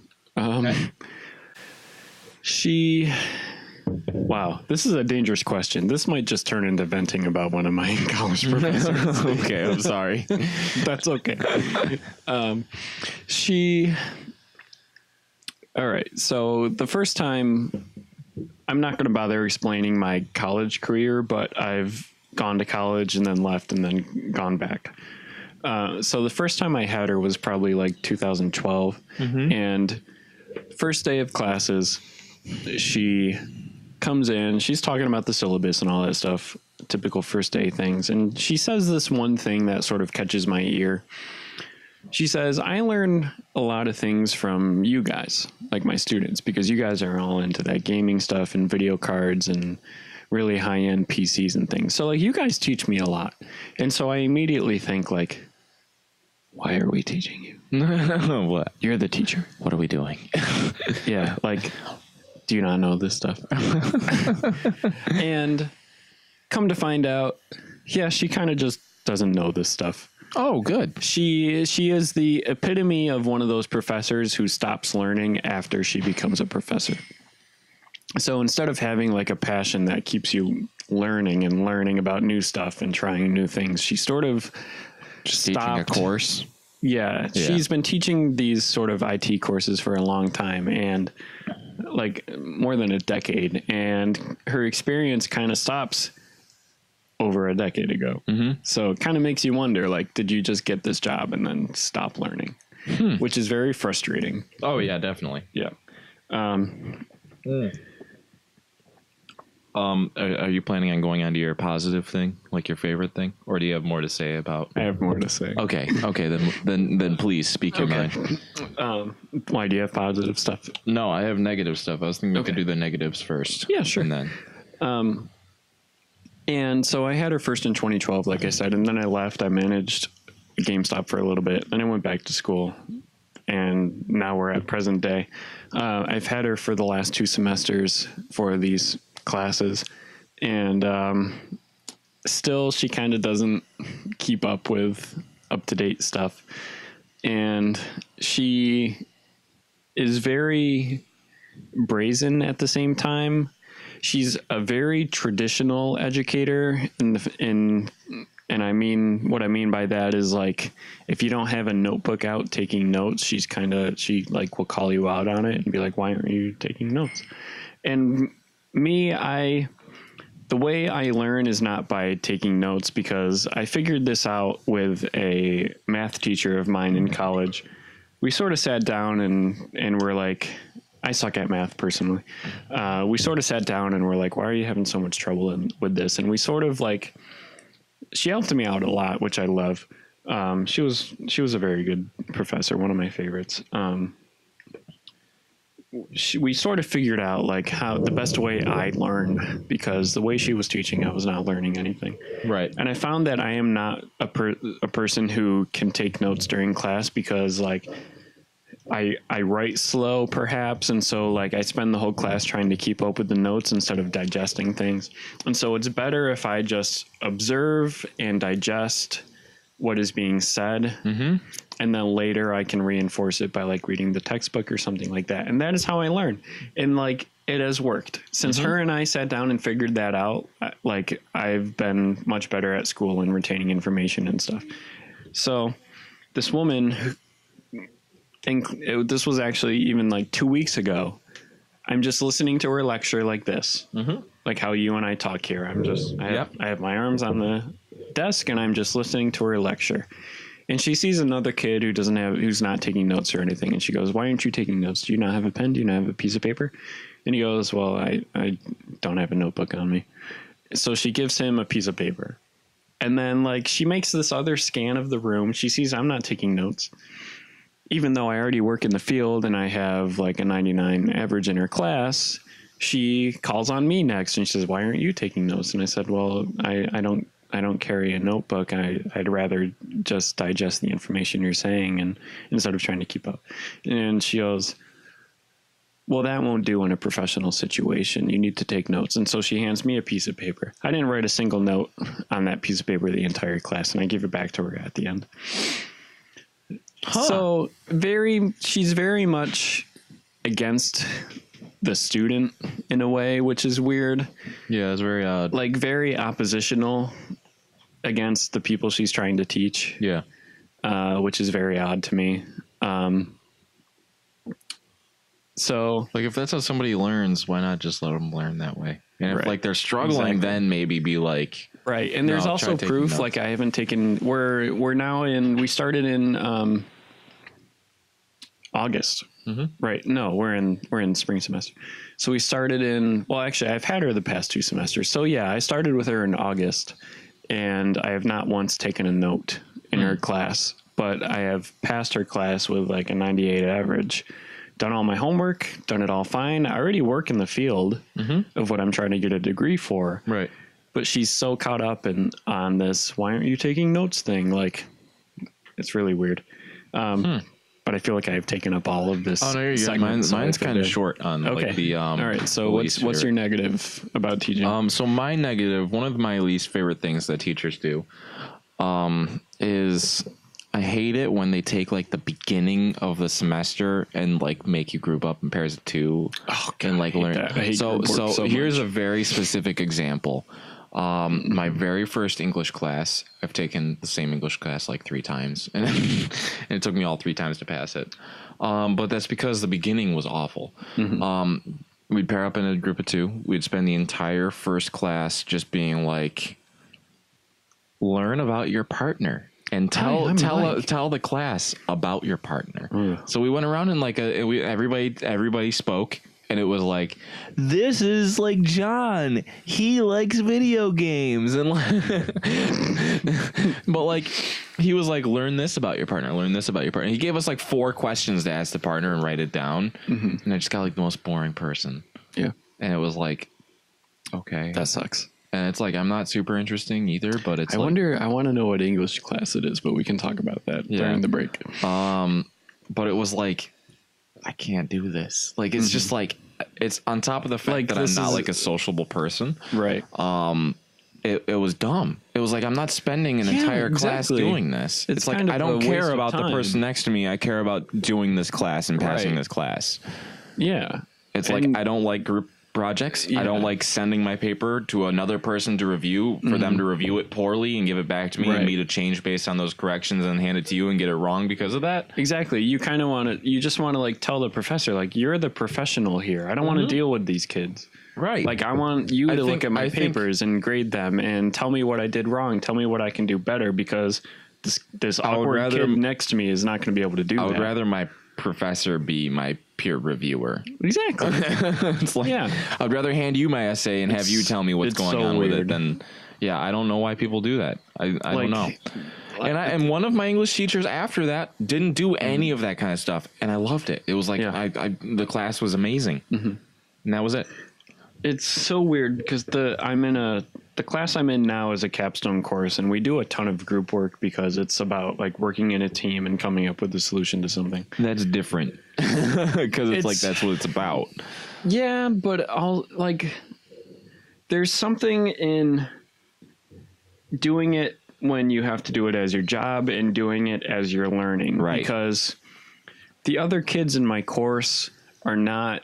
Wow, this is a dangerous question. This might just turn into venting about one of my college professors. Okay, I'm sorry. That's okay. All right. So the first time, I'm not going to bother explaining my college career, but I've gone to college and then left and then gone back. So the first time I had her was probably like 2012. And first day of classes, she comes in, she's talking about the syllabus and all that stuff, typical first day things. And she says this one thing that sort of catches my ear. She says, I learn a lot of things from you guys, like my students, because you guys are all into that gaming stuff and video cards and really high-end PCs and things. So like you guys teach me a lot. And so I immediately think like, why are we teaching you? What? You're the teacher. What are we doing? Yeah. Like, do you not know this stuff? And come to find out, yeah, she kind of just doesn't know this stuff. Oh, good. She is the epitome of one of those professors who stops learning after she becomes a professor. So instead of having like a passion that keeps you learning and learning about new stuff and trying new things, she sort of Just teaching a course. Yeah, she's been teaching these sort of IT courses for a long time, and like more than a decade, and her experience kind of stops over a decade ago. So it kind of makes you wonder, like, did you just get this job and then stop learning? Which is very frustrating. Oh, yeah, definitely. Yeah. Are you planning on going on to your positive thing, like your favorite thing, or do you have more to say about? I have more to say. Okay, then please speak your mind. Why do you have positive stuff? No, I have negative stuff. I was thinking we could do the negatives first. Yeah, sure. And then, And so I had her first in 2012, like I said, and then I left. I managed GameStop for a little bit. Then I went back to school, and now we're at present day. I've had her for the last 2 semesters for these classes, and still she kind of doesn't keep up with up-to-date stuff. And she is very brazen at the same time. She's a very traditional educator, and I mean, what I mean by that is like, if you don't have a notebook out taking notes, she like will call you out on it and be like, why aren't you taking notes? And me, the way I learn is not by taking notes, because I figured this out with a math teacher of mine in college. We sort of sat down and we're like, I suck at math personally. We sort of sat down and we're like, why are you having so much trouble with this? And we sort of like, she helped me out a lot, which I love. She was a very good professor, one of my favorites. We sort of figured out like how the best way I learn, because the way she was teaching, I was not learning anything. right. And I found that I am not a person who can take notes during class, because like I write slow perhaps. And so like I spend the whole class trying to keep up with the notes instead of digesting things. And so it's better if I just observe and digest what is being said. And then later I can reinforce it by like reading the textbook or something like that. And that is how I learn. And like, it has worked since her and I sat down and figured that out. Like I've been much better at school and retaining information and stuff. So this woman and this was actually even like 2 weeks ago. I'm just listening to her lecture like this, like how you and I talk here. I have my arms on the desk and I'm just listening to her lecture. And she sees another kid who's not taking notes or anything. And she goes, "Why aren't you taking notes? Do you not have a pen? Do you not have a piece of paper?" And he goes, "Well, I don't have a notebook on me." So she gives him a piece of paper. And then like she makes this other scan of the room. She sees I'm not taking notes, even though I already work in the field and I have like a 99 average in her class. She calls on me next and she says, "Why aren't you taking notes?" And I said, "Well, I don't carry a notebook. I'd rather just digest the information you're saying and instead of trying to keep up." And she goes, "Well, that won't do in a professional situation. You need to take notes." And so she hands me a piece of paper. I didn't write a single note on that piece of paper the entire class, and I gave it back to her at the end. So she's very much against the student in a way, which is weird. Yeah, it's very odd. Like very oppositional against the people she's trying to teach. Yeah. Which is very odd to me. So like if that's how somebody learns, why not just let them learn that way? And if like they're struggling, then maybe be like, right. And there's also proof. Like I haven't taken. We started in August. Right. No, we're in spring semester. So we started actually I've had her the past 2 semesters. So yeah, I started with her in August and I have not once taken a note in her class, but I have passed her class with like a 98 average, done all my homework, done it all fine. I already work in the field of what I'm trying to get a degree for. Right. But she's so caught up on this, "Why aren't you taking notes?" thing. Like it's really weird. But I feel like I've taken up all of this. Oh, no, you're good. Mine's kind of short on like the all right. So what's your negative about teaching? So my negative, one of my least favorite things that teachers do, is I hate it when they take like the beginning of the semester and like make you group up in pairs of 2 and like learn. So here's a very specific example. My very first English class, I've taken the same English class like 3 times and it took me all 3 times to pass it. But that's because the beginning was awful. We'd pair up in a group of 2. We'd spend the entire first class just being like, learn about your partner and tell the class about your partner. So we went around and like everybody spoke. And it was like, "This is like John. He likes video games." And but like, he was like, "Learn this about your partner. Learn this about your partner." He gave us like 4 questions to ask the partner and write it down. And I just got like the most boring person. Yeah. And it was like, okay, that sucks. And it's like, I'm not super interesting either, but it's I want to know what English class it is, but we can talk about that during the break. But it was like, I can't do this. Like, it's just like, it's on top of the fact that I'm not like a sociable person. Right. It was dumb. It was like, I'm not spending an entire class doing this. It's like, I don't care about the person next to me. I care about doing this class and passing this class. Yeah. It's like, I don't like group projects. I don't like sending my paper to another person to review for them to review it poorly and give it back to me and me to change based on those corrections and hand it to you and get it wrong because of that. Exactly. You kind of you just want to like tell the professor, like, you're the professional here. I don't want to deal with these kids. Right. Like, I want you to look at my papers and grade them and tell me what I did wrong. Tell me what I can do better, because this awkward kid next to me is not going to be able to do that. I would rather my professor be my peer reviewer. Exactly. It's like, I'd rather hand you my essay and have you tell me what's going on with it than, I don't know why people do that. I don't know. And one of my English teachers after that didn't do any of that kind of stuff. And I loved it. It was like, the class was amazing. And that was it. It's so weird because the class I'm in now is a capstone course, and we do a ton of group work because it's about like working in a team and coming up with a solution to something. That's different because it's like that's what it's about. Yeah, but there's something in doing it when you have to do it as your job and doing it as you're learning, right? Because the other kids in my course are not.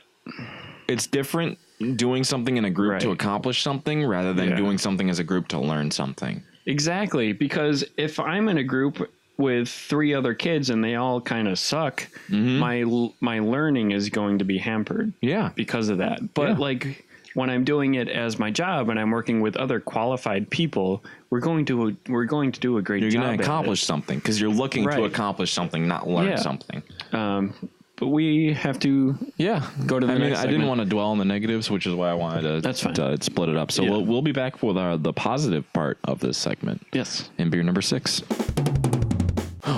It's different doing something in a group to accomplish something rather than doing something as a group to learn something. Exactly. Because if I'm in a group with 3 other kids and they all kind of suck, my learning is going to be hampered. Yeah. Because of that. But like when I'm doing it as my job and I'm working with other qualified people, we're going to do a great job. You're going to accomplish something because you're looking to accomplish something, not learn something. But we have to go to the next segment. I didn't want to dwell on the negatives, which is why I wanted to split it up. So we'll be back with the positive part of this segment. Yes. In beer number 6.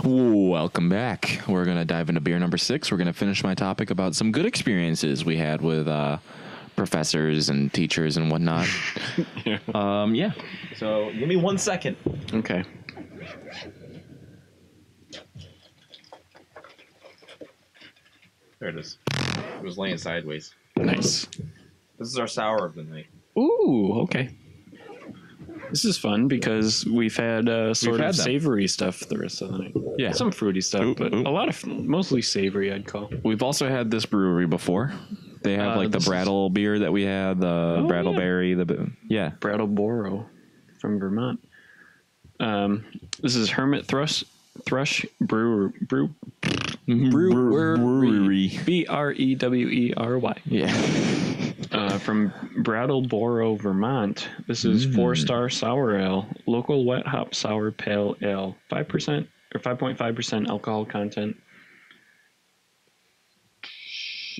Welcome back. We're going to dive into beer number 6. We're going to finish my topic about some good experiences we had with professors and teachers and whatnot. So give me 1 second. Okay. There it is. It was laying sideways. Nice. This is our sour of the night. Ooh, okay. This is fun because we've had savory stuff the rest of the night. Yeah. Some fruity stuff, but a lot of mostly savory, I'd call. We've also had this brewery before. They have like the Brattle beer that we had, the Brattleberry, Brattleboro from Vermont. This is Hermit Thrush Brewery. Brewery. Yeah. From Brattleboro, Vermont. This is 4-star sour ale, local wet hop sour pale ale, 5% or 5.5% alcohol content.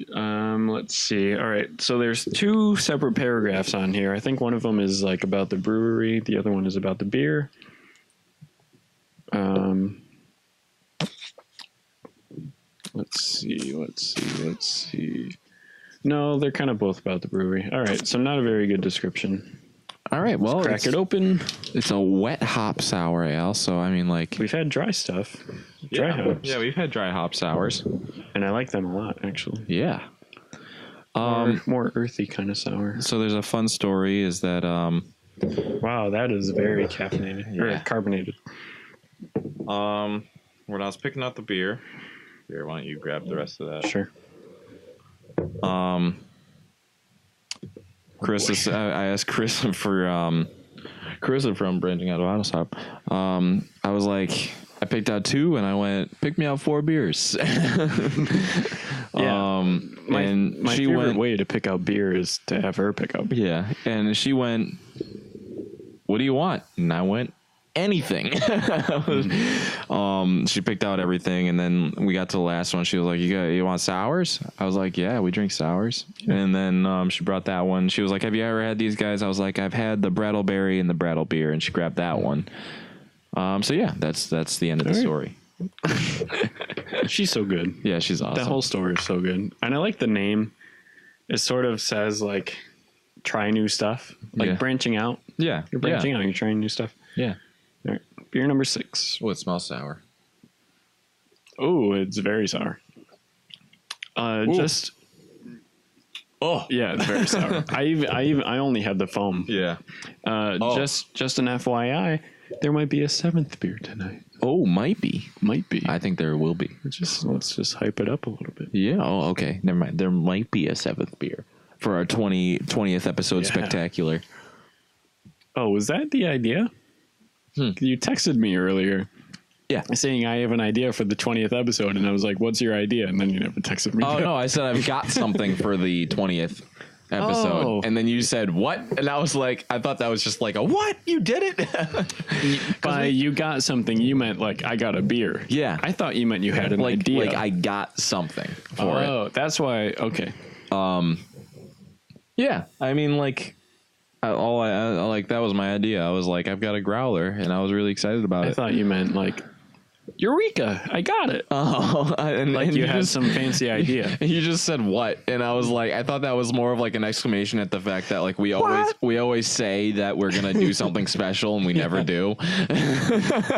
Let's see. All right. So there's 2 separate paragraphs on here. I think one of them is like about the brewery. The other one is about the beer. Let's see. No, they're kind of both about the brewery. All right. So not a very good description. All right. Well, let's crack it open. It's a wet hop sour ale. So, I mean, like, we've had dry stuff. Dry hops. Yeah, we've had dry hop sours. And I like them a lot, actually. Yeah. More earthy kind of sour. So there's a fun story is that wow, that is very caffeinated or carbonated. When I was picking out the beer, here, why don't you grab the rest of that? Sure. Chris, I asked Chris for Chris from Branching Out of Auto Stop. I was like, I picked out 2 and I went, pick me out 4 beers. My favorite way to pick out beer is to have her pick out beer. Yeah. And she went, what do you want? And I went, anything. She picked out everything, and then we got to the last one. She was like, you want sours? I was like, yeah, we drink sours. And then she brought that one. She was like, have you ever had these guys? I was like, I've had the Brattleberry and the Brattle beer, and she grabbed that one. So yeah, that's the end of the story. She's so good. Yeah, she's awesome. That whole story is so good. And I like the name. It sort of says like try new stuff, like branching out. Yeah. You're branching out, you're trying new stuff. Yeah. All right. Beer number 6. Oh, it smells sour. Oh, it's very sour. Yeah, it's very sour. I only had the foam. Yeah. Just an FYI, there might be a 7th beer tonight. Oh, might be. I think there will be. Let's just hype it up a little bit. Yeah. Oh, okay. Never mind. There might be a 7th beer for our 20th episode spectacular. Oh, was that the idea? You texted me earlier. Yeah. Saying I have an idea for the 20th episode, and I was like, what's your idea? And then you never texted me. Oh, no, I said I've got something for the 20th episode. Oh. And then you said, what? And I was like, I thought that was just like a, what? You did it? By you got something, you meant like, I got a beer. Yeah. I thought you meant you had an idea. Like I got something for it. Oh, that's why. Okay. Yeah. I mean, like... like that was my idea. I was like, I've got a growler, and I was really excited about it. I thought you meant like, Eureka! I got it. Oh, and you had some fancy idea. You just said what, and I was like, I thought that was more of like an exclamation at the fact that like we always say that we're gonna do something special, and we never do.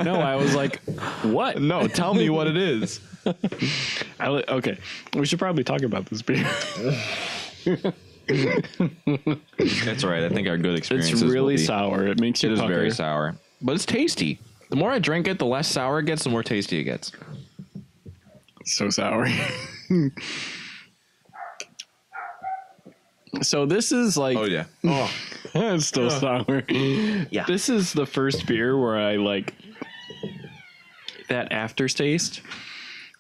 No, I was like, what? No, tell me what it is. Okay, we should probably talk about this beer. That's all right. I think our good experiences. It's really sour. It makes you. It is very sour, but it's tasty. The more I drink it, the less sour it gets, the more tasty it gets. So sour. So this is like. Oh yeah. Oh, it's still sour. Yeah. This is the first beer where I like. that aftertaste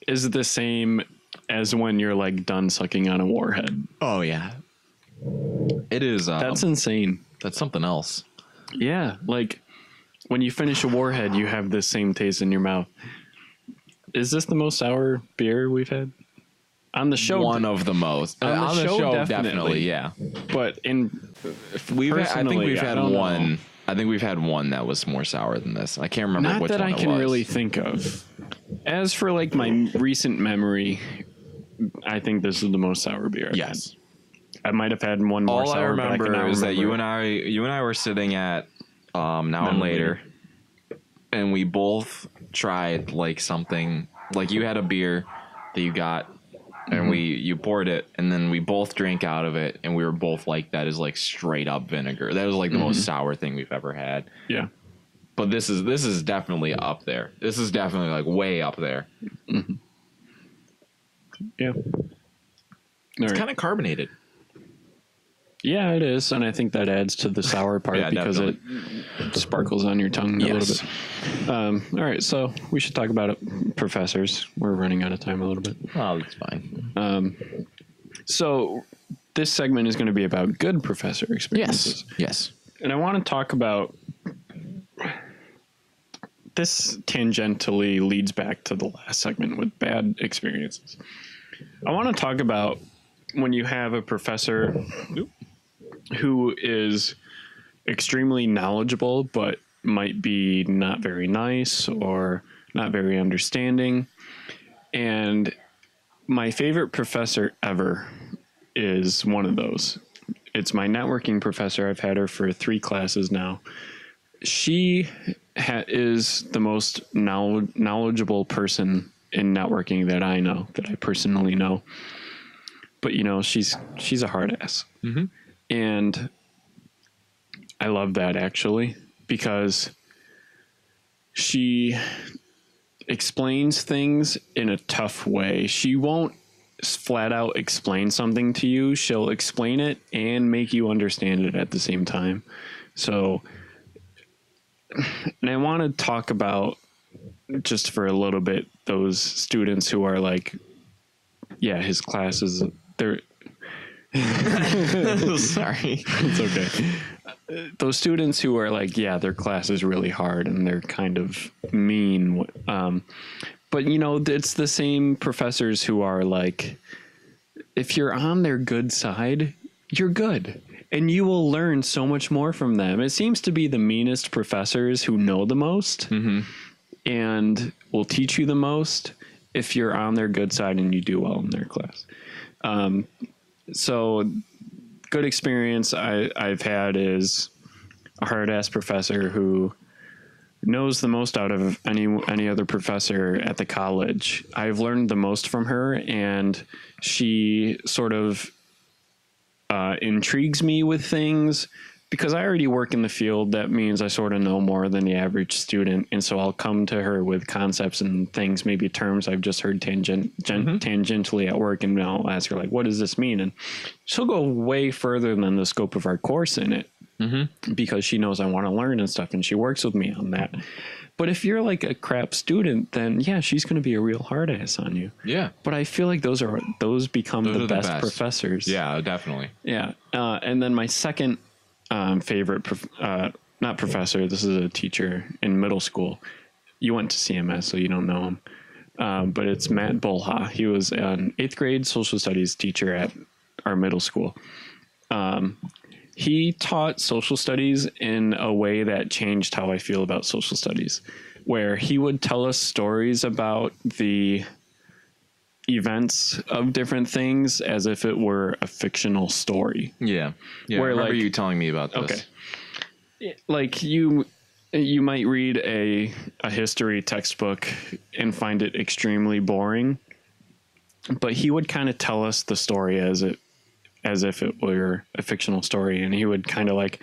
is the same as when you're like done sucking on a warhead. Oh yeah, it is. That's insane. That's something else. Yeah, like when you finish a warhead, you have this same taste in your mouth. Is this the most sour beer we've had on the show? One of the most on the show, definitely. Yeah. But in I think we've had one. Know. I think we've had one that was more sour than this. I can't remember which one it was. Not that I can really think of. As for like my recent memory, I think this is the most sour beer I've had. I might have had one more sour. All I remember is that you and I were sitting at Now and Later, and we both tried like something. Like you had a beer that you got, and you poured it, and then we both drank out of it, and we were both like, that is like straight up vinegar. That was like the most sour thing we've ever had. Yeah. But this is definitely up there. This is definitely like way up there. Mm-hmm. Yeah. It's kind of carbonated. Yeah, it is, and I think that adds to the sour part because definitely. It sparkles on your tongue a little bit. All right, so we should talk about it. Professors. We're running out of time a little bit. Oh, that's fine. So this segment is going to be about good professor experiences. Yes. And I want to talk about this tangentially leads back to the last segment with bad experiences. I want to talk about when you have a professor who is extremely knowledgeable, but might be not very nice or not very understanding. And my favorite professor ever is one of those. It's my networking professor. I've had her for 3 classes now. She is the most knowledgeable person in networking that I know, that I personally know. But, you know, she's a hard ass. Mm-hmm. And I love that, actually, because she explains things in a tough way. She won't flat out explain something to you. She'll explain it and make you understand it at the same time. So, and I want to talk about, just for a little bit, those students who are like, yeah, his classes, they're... Sorry. It's okay. Those students who are like, yeah, their class is really hard and they're kind of mean. But, you know, it's the same professors who are like, if you're on their good side, you're good. And you will learn so much more from them. It seems to be the meanest professors who know the most and will teach you the most if you're on their good side and you do well in their class. So good experience I've had is a hard ass professor who knows the most out of any other professor at the college. I've learned the most from her, and she sort of intrigues me with things. Because I already work in the field, that means I sort of know more than the average student. And so I'll come to her with concepts and things, maybe terms I've just heard tangentially at work. And I'll ask her, like, what does this mean? And she'll go way further than the scope of our course in it because she knows I want to learn and stuff. And she works with me on that. But if you're like a crap student, then yeah, she's going to be a real hard ass on you. Yeah. But I feel like those become the best professors. Yeah, definitely. Yeah. And then my second favorite, not professor, this is a teacher in middle school. You went to CMS, so you don't know him. But it's Matt Bolha. He was an 8th grade social studies teacher at our middle school. He taught social studies in a way that changed how I feel about social studies, where he would tell us stories about the events of different things as if it were a fictional story. Yeah. I remember you telling me about this. Okay. Like you might read a history textbook and find it extremely boring, but he would kind of tell us the story as if it were a fictional story, and he would kind of like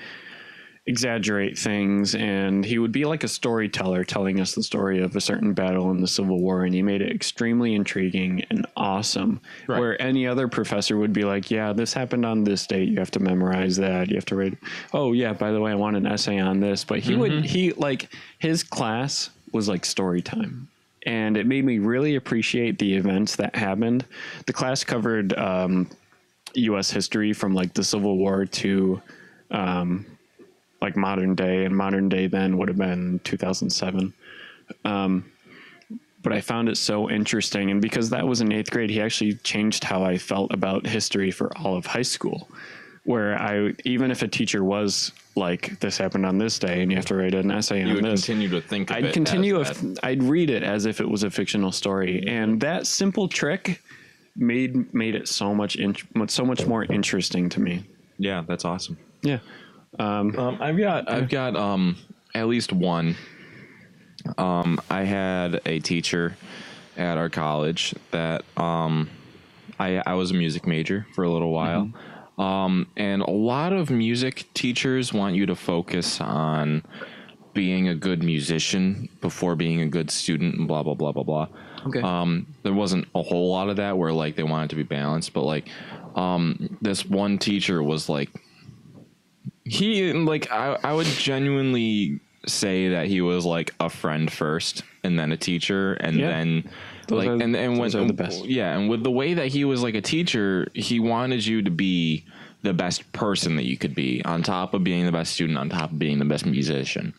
exaggerate things, and he would be like a storyteller telling us the story of a certain battle in the Civil War, and he made it extremely intriguing and awesome. Right. Where any other professor would be like, yeah, this happened on this date, you have to memorize that, you have to write, oh yeah, by the way, I want an essay on this. But he would, his class was like story time. and it made me really appreciate the events that happened. The class covered U.S. history from like the Civil War to like modern day, and modern day then would have been 2007. But I found it so interesting, and because that was in 8th grade, he actually changed how I felt about history for all of high school, where even if a teacher was like, this happened on this day and you have to write an essay on this, continue to think of I'd it continue as that. I'd read it as if it was a fictional story, and that simple trick made it so much more interesting to me. Yeah, that's awesome. Yeah. I've got at least one. I had a teacher at our college that I was a music major for a little while. And a lot of music teachers want you to focus on being a good musician before being a good student and blah, blah, blah, blah, blah. Okay. There wasn't a whole lot of that where like they wanted to be balanced, but like this one teacher was like, I would genuinely say that he was like a friend first and then a teacher and then those are the best. Yeah, and with the way that he was like a teacher, he wanted you to be the best person that you could be, on top of being the best student, on top of being the best musician.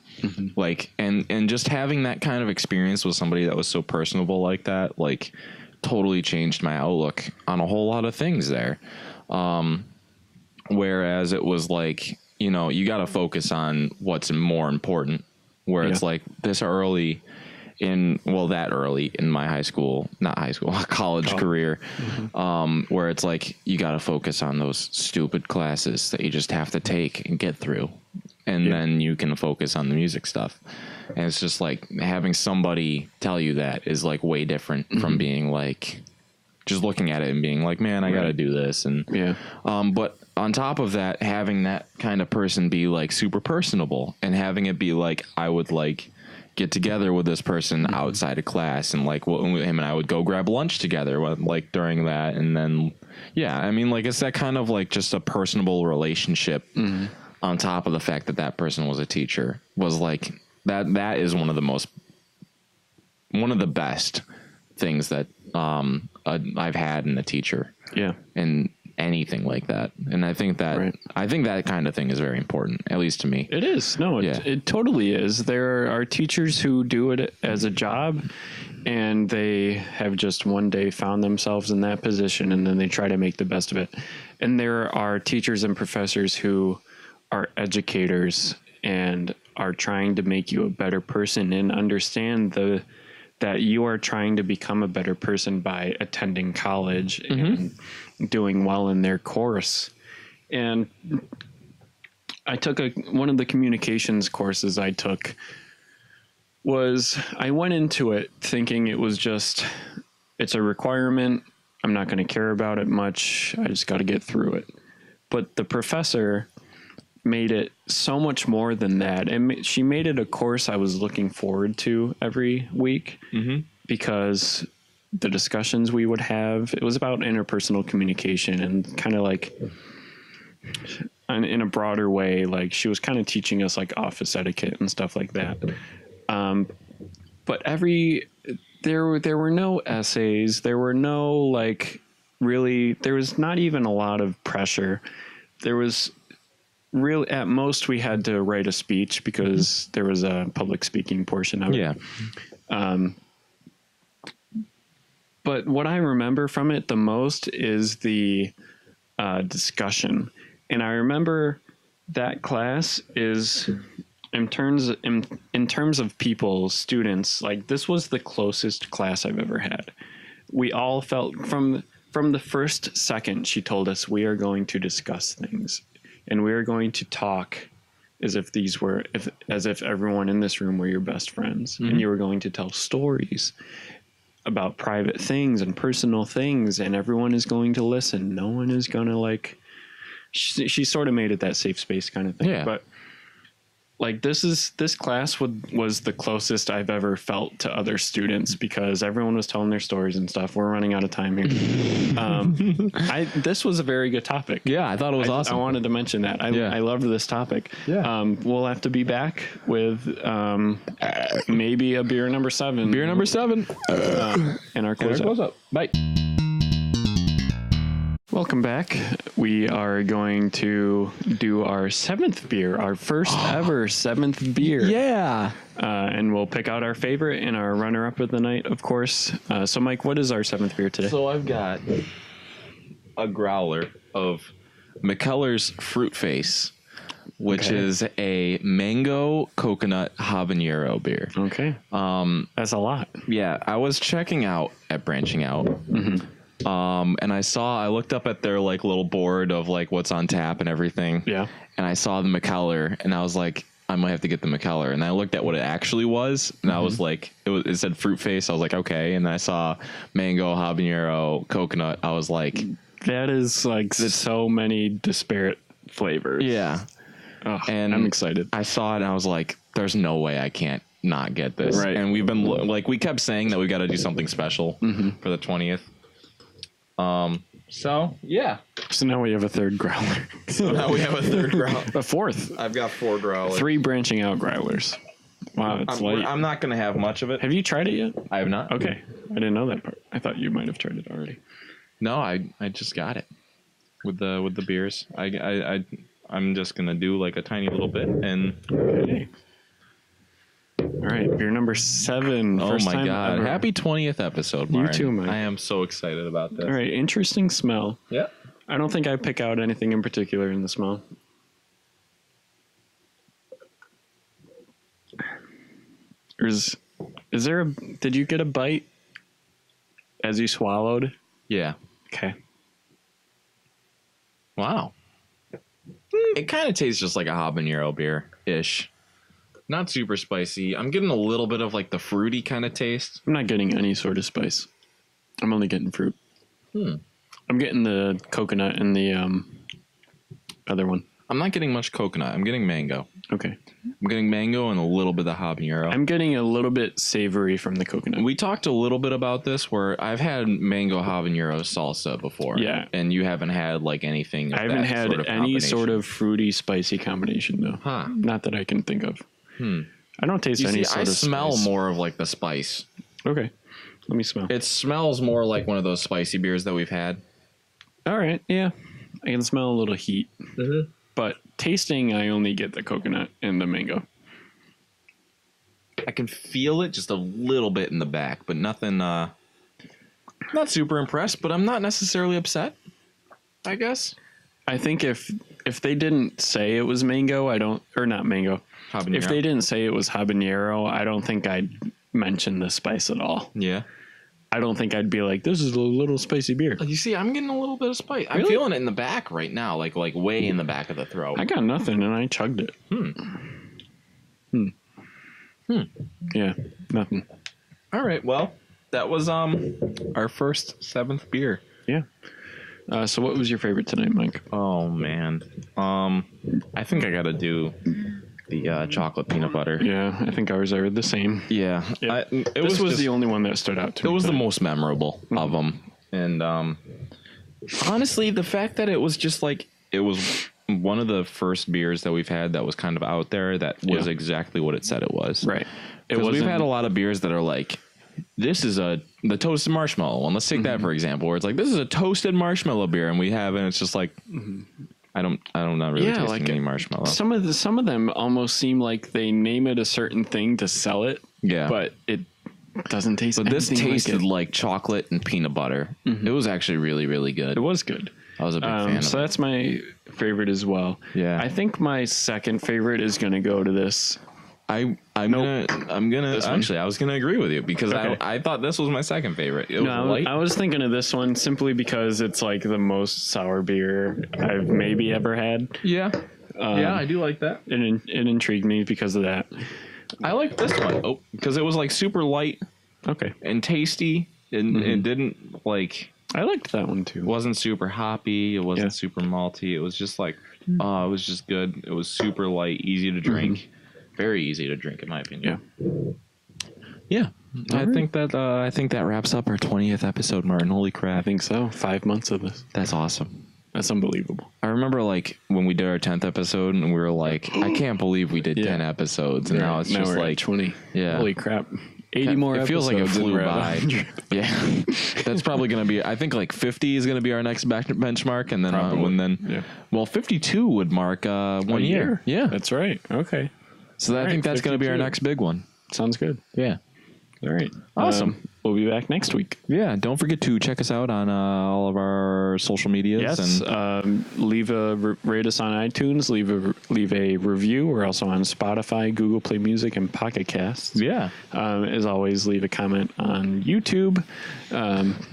Like and just having that kind of experience with somebody that was so personable like that, like totally changed my outlook on a whole lot of things there. Whereas it was like, you know, you got to focus on what's more important, where it's like that early in my college career, where it's like, you got to focus on those stupid classes that you just have to take and get through. And then you can focus on the music stuff. And it's just like having somebody tell you that is like way different from being like, just looking at it and being like, man, I got to do this. And, but on top of that, having that kind of person be like super personable and having it be like, I would like get together with this person outside of class, and like him and I would go grab lunch together like during that. And then, I mean, like it's that kind of like just a personable relationship on top of the fact that that person was a teacher, was like that is one of the best things that I've had in a teacher. Yeah. And anything like that. And I think that that kind of thing is very important, at least to me. It is. No, it totally is. There are teachers who do it as a job, and they have just one day found themselves in that position, and then they try to make the best of it. And there are teachers and professors who are educators and are trying to make you a better person, and understand that you are trying to become a better person by attending college and doing well in their course. And I took one of the communications courses I took I went into it thinking it's a requirement. I'm not going to care about it much. I just got to get through it. But the professor made it so much more than that. And she made it a course I was looking forward to every week, because the discussions we would have, it was about interpersonal communication, and kind of like in a broader way, like she was kind of teaching us like office etiquette and stuff like that. But there were no essays. There were no there was not even a lot of pressure. There was really, at most, we had to write a speech because there was a public speaking portion of it. Yeah. But what I remember from it the most is the discussion. And I remember that class is, in terms of people, students, like this was the closest class I've ever had. We all felt from the first second she told us, we are going to discuss things. And we are going to talk as if everyone in this room were your best friends, and you were going to tell stories about private things and personal things, and everyone is going to listen. No one is going to she sort of made it that safe space kind of thing. Yeah. But like this class was the closest I've ever felt to other students because everyone was telling their stories and stuff. We're running out of time here. This was a very good topic. Yeah, I thought it was awesome. I wanted to mention that. I loved this topic. Yeah. We'll have to be back with maybe a beer number 7. Beer number 7. And our close up. Bye. Welcome back. We are going to do our 7th beer, our first ever 7th beer. Yeah. And we'll pick out our favorite and our runner-up of the night, of course. So, Mike, what is our 7th beer today? So I've got a growler of McKellar's Fruit Face, which is a mango coconut habanero beer. Okay. That's a lot. Yeah, I was checking out at Branching Out. Mm-hmm. And I looked up at their like little board of like what's on tap and everything. Yeah. And I saw the McKellar and I was like, I might have to get the McKellar. And I looked at what it actually was and I was like, it said Fruit Face. I was like, okay. And then I saw mango, habanero, coconut. I was like, that is like so many disparate flavors. Yeah. Oh, and I'm excited. I saw it and I was like, there's no way I can't not get this. Right. And we've been like, we kept saying that we got to do something special for the 20th. So yeah. So now we have a third growler. Now we have a third growler. A fourth. I've got 4 growlers. 3 branching out growlers. Wow, it's late. I'm not gonna have much of it. Have you tried it yet? I have not. Okay, I didn't know that part. I thought you might have tried it already. No, I just got it with the beers. I'm just gonna do like a tiny little bit and. Okay. All right, beer number 7. Oh my god! Ever. Happy 20th episode, Martin. You too, Mike. I am so excited about this. All right, interesting smell. Yeah. I don't think I pick out anything in particular in the smell. Did you get a bite as you swallowed? Yeah. Okay. Wow. It kind of tastes just like a habanero beer-ish. Not super spicy. I'm getting a little bit of like the fruity kind of taste. I'm not getting any sort of spice. I'm only getting fruit. I'm getting the coconut and the other one. I'm not getting much coconut. I'm getting mango. Okay. I'm getting mango and a little bit of habanero. I'm getting a little bit savory from the coconut. We talked a little bit about this where I've had mango habanero salsa before. Yeah. And you haven't had like anything. I haven't had any sort of fruity, spicy combination though. Huh. Not that I can think of. I don't taste any sort of spice. I smell more of like the spice. Okay. Let me smell. It smells more like one of those spicy beers that we've had. All right. Yeah. I can smell a little heat. Mm-hmm. But tasting, I only get the coconut and the mango. I can feel it just a little bit in the back, but nothing, not super impressed, but I'm not necessarily upset, I guess. I think if they didn't say it was mango, not mango. Habanero. If they didn't say it was habanero, I don't think I'd mention the spice at all. Yeah. I don't think I'd be like, this is a little spicy beer. You see, I'm getting a little bit of spice. Really? I'm feeling it in the back right now, like way in the back of the throat. I got nothing, and I chugged it. Yeah, nothing. All right, well, that was our first 7th beer. Yeah. So what was your favorite tonight, Mike? Oh, man. I think I got to do the chocolate peanut butter. Yeah, I think ours are the same. Yeah. Yep. This was the only one that stood out to me. It was the most memorable of them. And honestly, the fact that it was just like, it was one of the first beers that we've had that was kind of out there that was exactly what it said it was. Right. Because we've had a lot of beers that are like, this is the toasted marshmallow one. Let's take that for example, where it's like, this is a toasted marshmallow beer, and we have, and it's just like, I don't not really tasting like any marshmallow. Some of them almost seem like they name it a certain thing to sell it. Yeah, but it doesn't taste. But this tasted like chocolate and peanut butter. It was actually really, really good. It was good. I was a big fan of so that's my favorite as well. Yeah, I think my second favorite is gonna go to this. I'm gonna actually, I was gonna agree with you because I thought this was my second favorite. It was light. I was thinking of this one simply because it's like the most sour beer I've maybe ever had. Yeah, I do like that. It intrigued me because of that. I like this one because it was like super light, and tasty, and it didn't like. I liked that one too. It wasn't super hoppy. It wasn't super malty. It was just like, it was just good. It was super light, easy to drink. very easy to drink in my opinion. Yeah. I think that wraps up our 20th episode, Martin. Holy crap. I think so. 5 months of this. That's awesome. That's unbelievable. I remember like when we did our 10th episode and we were like, I can't believe we did 10 episodes. And now it's just we're like at 20. Yeah. Holy crap. 80 more It feels like it flew by. Yeah. That's probably going to be, I think like 50 is going to be our next benchmark. And then, well, 52 would mark 1 year. Yeah. That's right. Okay. So I think that's going to be our next big one. Sounds good. Yeah. All right. Awesome. We'll be back next week. Yeah. Don't forget to check us out on all of our social medias. Yes. And leave rate us on iTunes. Leave a review. We're also on Spotify, Google Play Music, and Pocket Casts. Yeah. As always, leave a comment on YouTube.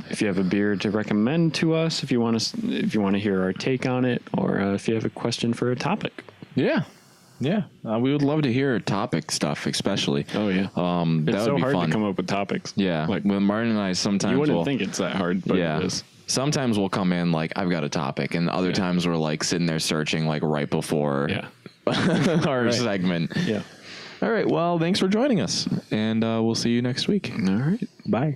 If you have a beer to recommend to us, if you want to hear our take on it, or if you have a question for a topic. Yeah. Yeah, we would love to hear topic stuff, especially. Oh yeah, that it's so would be hard fun to come up with topics. Yeah, like when Martin and I sometimes you wouldn't think it's that hard, but it is. Sometimes we'll come in like I've got a topic, and other times we're like sitting there searching like right before our segment. Yeah. All right. Well, thanks for joining us, and we'll see you next week. All right. Bye.